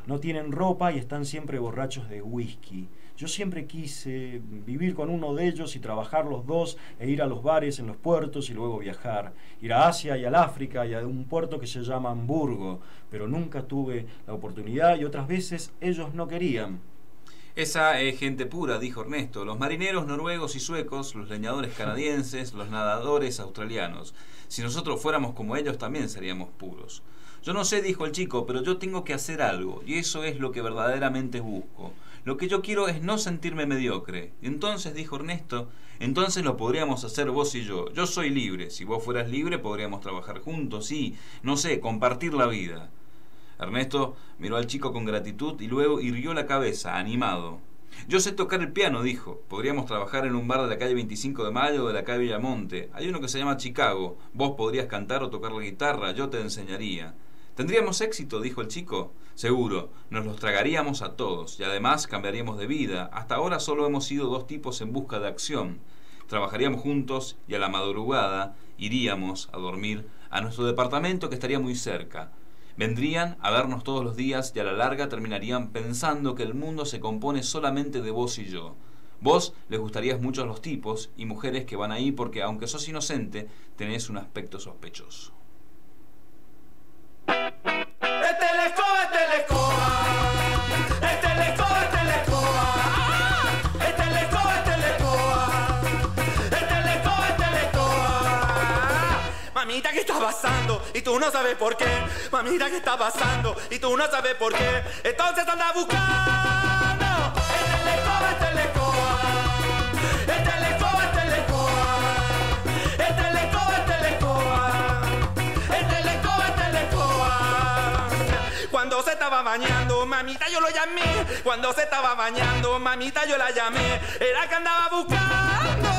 No tienen ropa y están siempre borrachos de whisky. Yo siempre quise vivir con uno de ellos y trabajar los dos e ir a los bares en los puertos y luego viajar. Ir a Asia y al África y a un puerto que se llama Hamburgo. Pero nunca tuve la oportunidad y otras veces ellos no querían. Esa es gente pura, dijo Ernesto. Los marineros noruegos y suecos, los leñadores canadienses, los nadadores australianos. Si nosotros fuéramos como ellos también seríamos puros. Yo no sé, dijo el chico, pero yo tengo que hacer algo, y eso es lo que verdaderamente busco. Lo que yo quiero es no sentirme mediocre. Entonces, dijo Ernesto, entonces lo podríamos hacer vos y yo. Yo soy libre. Si vos fueras libre, podríamos trabajar juntos y, no sé, compartir la vida. Ernesto miró al chico con gratitud y luego irguió la cabeza, animado. Yo sé tocar el piano, dijo. Podríamos trabajar en un bar de la calle 25 de Mayo o de la calle Villamonte. Hay uno que se llama Chicago. Vos podrías cantar o tocar la guitarra, yo te enseñaría. ¿Tendríamos éxito?, dijo el chico. Seguro, nos los tragaríamos a todos y además cambiaríamos de vida. Hasta ahora solo hemos sido dos tipos en busca de acción. Trabajaríamos juntos y a la madrugada iríamos a dormir a nuestro departamento que estaría muy cerca. Vendrían a vernos todos los días y a la larga terminarían pensando que el mundo se compone solamente de vos y yo. Vos les gustarías mucho a los tipos y mujeres que van ahí porque, aunque sos inocente, tenés un aspecto sospechoso. Mamita, ¿qué está pasando? Y tú no sabes por qué. Mamita, ¿qué está pasando? Y tú no sabes por qué. Entonces anda buscando. Cuando se estaba bañando, mamita, yo lo llamé. Cuando se estaba bañando, mamita, yo la llamé. Era que andaba buscando.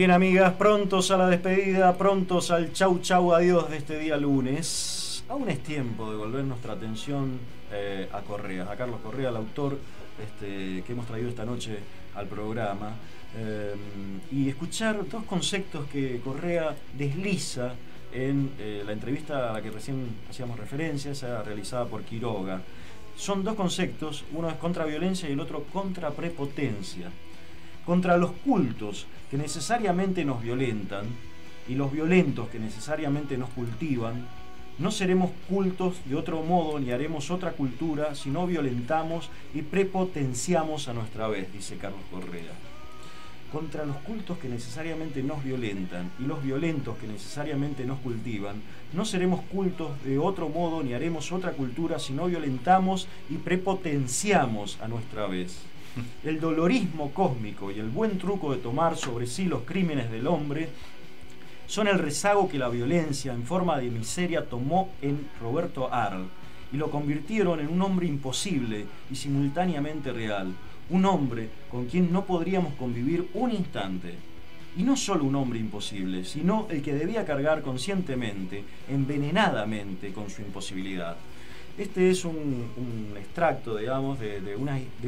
Bien, amigas, prontos a la despedida, prontos al chau chau adiós de este día lunes. Aún es tiempo de volver nuestra atención a Correa, a Carlos Correa, el autor que hemos traído esta noche al programa, y escuchar dos conceptos que Correa desliza en la entrevista a la que recién hacíamos referencia, esa realizada por Quiroga. Son dos conceptos, uno es contraviolencia y el otro contraprepotencia. Contra los cultos que necesariamente nos violentan y los violentos que necesariamente nos cultivan, no seremos cultos de otro modo ni haremos otra cultura si no violentamos y prepotenciamos a nuestra vez, dice Carlos Correa. Contra los cultos que necesariamente nos violentan y los violentos que necesariamente nos cultivan, no seremos cultos de otro modo ni haremos otra cultura si no violentamos y prepotenciamos a nuestra vez. El dolorismo cósmico y el buen truco de tomar sobre sí los crímenes del hombre son el rezago que la violencia en forma de miseria tomó en Roberto Arlt y lo convirtieron en un hombre imposible y simultáneamente real, un hombre con quien no podríamos convivir un instante. Y no solo un hombre imposible, sino el que debía cargar conscientemente, envenenadamente con su imposibilidad. Este es un extracto, digamos, de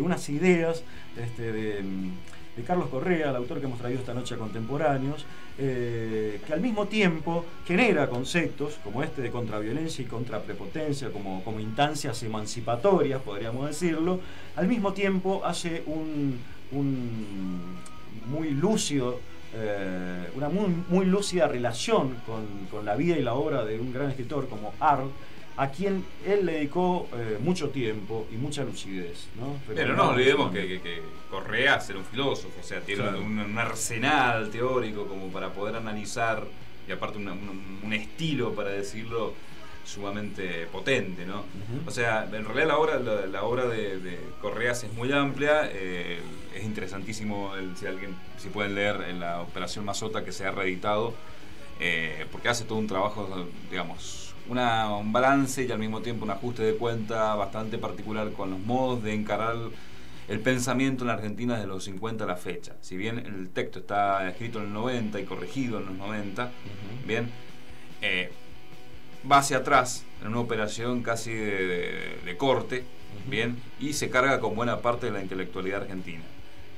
unas ideas de Carlos Correa, el autor que hemos traído esta noche a Contemporáneos, que al mismo tiempo genera conceptos como este de contraviolencia y contraprepotencia, como instancias emancipatorias, podríamos decirlo. Al mismo tiempo hace un muy lúcido, una muy lúcida relación con la vida y la obra de un gran escritor como Arlt, a quien él le dedicó mucho tiempo y mucha lucidez, ¿no? Pero no olvidemos que Correa era un filósofo, o sea, tiene claro, un arsenal teórico como para poder analizar, y aparte un estilo, para decirlo, sumamente potente, ¿no? O sea, en realidad la obra de Correa es muy amplia, es interesantísimo, si pueden leer en la Operación Mazota, que se ha reeditado, porque hace todo un trabajo, digamos, un balance y al mismo tiempo un ajuste de cuenta bastante particular con los modos de encarar el pensamiento en la Argentina desde los 50 a la fecha. Si bien el texto está escrito en el 90 y corregido en los 90, bien, va hacia atrás en una operación casi de corte, bien, y se carga con buena parte de la intelectualidad argentina.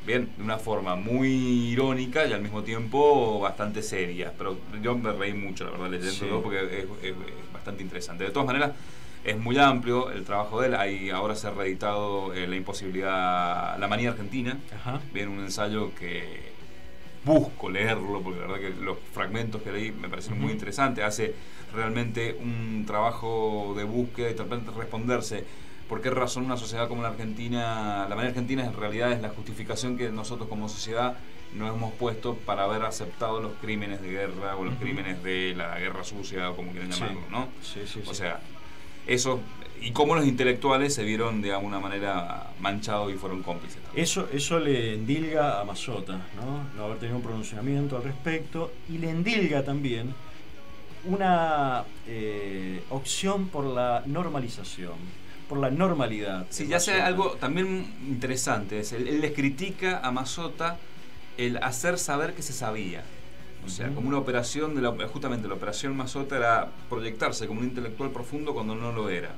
Bien, de una forma muy irónica y al mismo tiempo bastante seria. Pero yo me reí mucho, la verdad, leyéndolo, porque es bastante interesante. De todas maneras, es muy amplio el trabajo de él. Ahora se ha reeditado La Imposibilidad, La Manía Argentina. Bien, un ensayo que busco leerlo, porque la verdad que los fragmentos que leí me parecieron muy interesantes. Hace realmente un trabajo de búsqueda y tratar de responderse por qué razón una sociedad como la Argentina, la manera argentina en realidad es la justificación que nosotros como sociedad nos hemos puesto para haber aceptado los crímenes de guerra o los crímenes de la guerra sucia, o como quieran llamarlo, ¿no? O sea, eso, y cómo los intelectuales se vieron de alguna manera manchados y fueron cómplices también. Eso le endilga a Mazota, no haber tenido un pronunciamiento al respecto, y le endilga también una opción por la normalización, por la normalidad. Sí, ya sea algo también interesante, él les critica a Mazota el hacer saber que se sabía. O sea, como una operación, justamente la operación Mazota era proyectarse como un intelectual profundo cuando no lo era,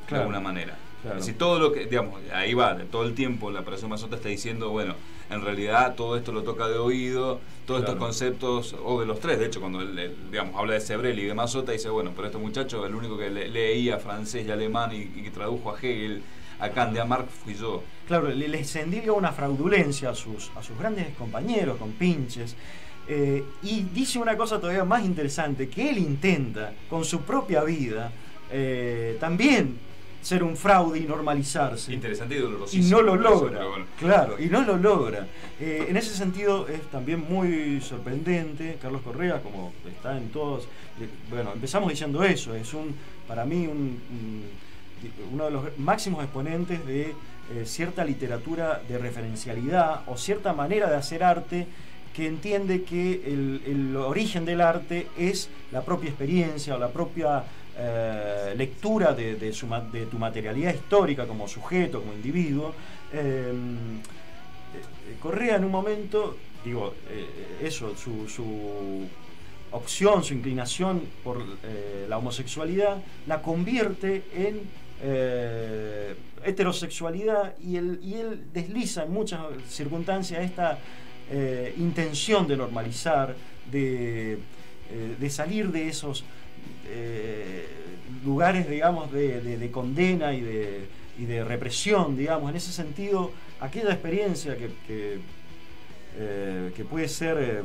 de alguna manera. Claro. Si todo lo que, digamos, ahí va, todo el tiempo la operación Mazota está diciendo, bueno, en realidad todo esto lo toca de oído, todos estos conceptos, o de los tres, de hecho, cuando él, digamos, habla de Sebrel y de Mazota, dice, bueno, pero este muchacho, el único que leía francés y alemán y que tradujo a Hegel, a Kant, a Marx, fui yo. Claro, les endilga una fraudulencia a sus grandes compañeros, con pinches. Y dice una cosa todavía más interesante, que él intenta con su propia vida también ser un fraude y normalizarse. Interesante y dolorosísimo. Y no lo logra. Eso, bueno. Claro, y no lo logra. En ese sentido es también muy sorprendente Carlos Correa, como está en todos. Bueno, empezamos diciendo eso, es para mí uno de los máximos exponentes de cierta literatura de referencialidad o cierta manera de hacer arte, que entiende que el origen del arte es la propia experiencia o la propia lectura de tu materialidad histórica como sujeto, como individuo. Correa en un momento digo, eso, su opción, su inclinación por la homosexualidad, la convierte en heterosexualidad, y él desliza en muchas circunstancias esta intención de normalizar, de salir de esos lugares, digamos, de condena y de represión, digamos. En ese sentido, aquella experiencia que puede ser,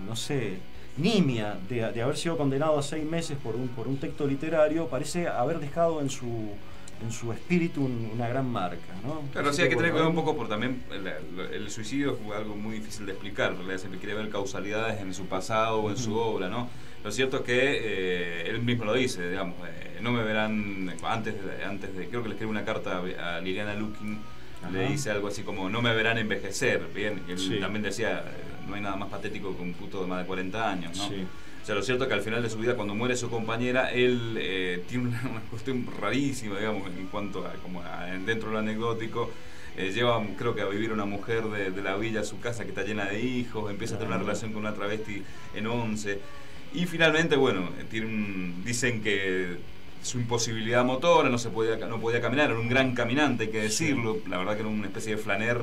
no sé, nimia, de haber sido condenado a 6 meses por un texto literario, parece haber dejado en su espíritu una gran marca, ¿no? Claro, sí, hay que tener cuidado un poco, porque también el suicidio es algo muy difícil de explicar. En realidad siempre quiere ver causalidades en su pasado o en su obra, ¿no? Lo cierto es que él mismo lo dice, digamos, no me verán antes de creo que le escribe una carta a Liliana Lukin. Ajá. Le dice algo así como, no me verán envejecer, bien, él sí. También decía, no hay nada más patético que un puto de más de 40 años, ¿no? Sí. O sea, lo cierto es que al final de su vida, cuando muere su compañera, él tiene una cuestión rarísima, digamos, en cuanto dentro de lo anecdótico. Lleva, creo que, a vivir una mujer de la villa a su casa que está llena de hijos, empieza a tener una relación con una travesti en 11, y finalmente, bueno, dicen que su imposibilidad motora, no podía caminar, era un gran caminante, hay que decirlo, sí. La verdad que era una especie de flaner,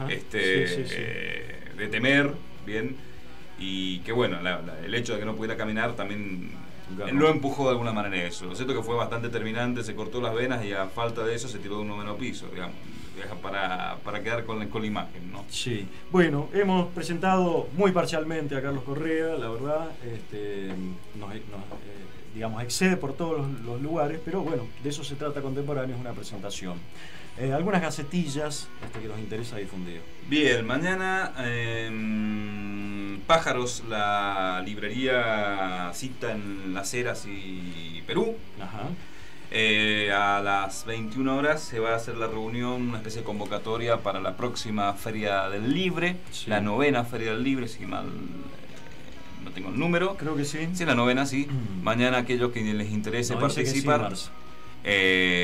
de temer, bien, y que bueno, el hecho de que no pudiera caminar también lo empujó de alguna manera eso. Lo cierto es que fue bastante determinante, se cortó las venas y a falta de eso se tiró de un 9º piso, digamos, para quedar con la imagen, ¿no? Sí. Bueno, hemos presentado muy parcialmente a Carlos Correa, la verdad, digamos, excede por todos los lugares, pero bueno, de eso se trata Contemporáneo, es una presentación. Algunas gacetillas que nos interesa difundir. Bien, mañana Pájaros, la librería cita en Las Heras y Perú. Ajá. A las 21 horas se va a hacer la reunión, una especie de convocatoria para la próxima Feria del Libre, sí. La 9ª Feria del Libre, si mal no tengo el número. Creo que sí. Sí, la 9ª, sí. Mañana aquellos que les interese participar,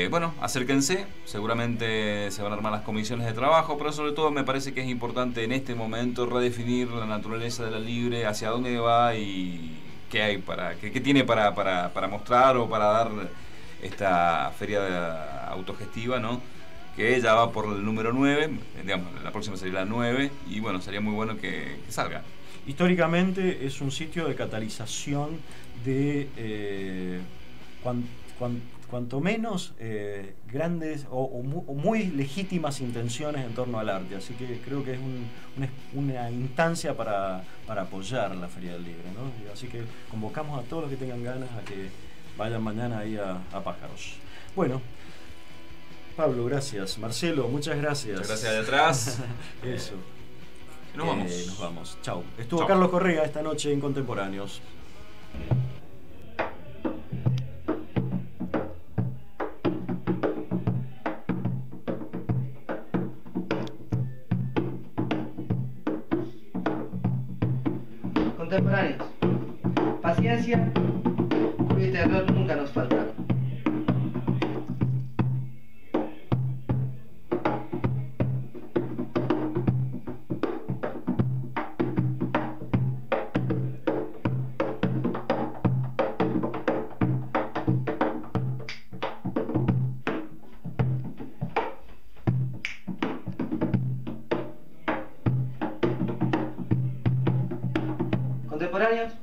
bueno, acérquense, seguramente se van a armar las comisiones de trabajo, pero sobre todo me parece que es importante en este momento redefinir la naturaleza de la Libre, hacia dónde va y qué hay qué tiene para mostrar o para dar esta feria autogestiva, ¿no? Que ya va por el número 9, digamos, la próxima sería la 9, y bueno, sería muy bueno que salga. Históricamente es un sitio de catalización de cuanto menos grandes o muy legítimas intenciones en torno al arte, así que creo que es una instancia para apoyar la Feria del Libre, ¿no? Así que convocamos a todos los que tengan ganas a que vayan mañana ahí a Pájaros. Bueno, Pablo, gracias. Marcelo, muchas gracias. Muchas gracias de atrás. Eso. Nos vamos. Nos vamos. Chau. Estuvo Carlos Correa esta noche en Contemporáneos. Contemporáneos. Paciencia, cuyo y terror nunca nos faltaron. Contemporáneos.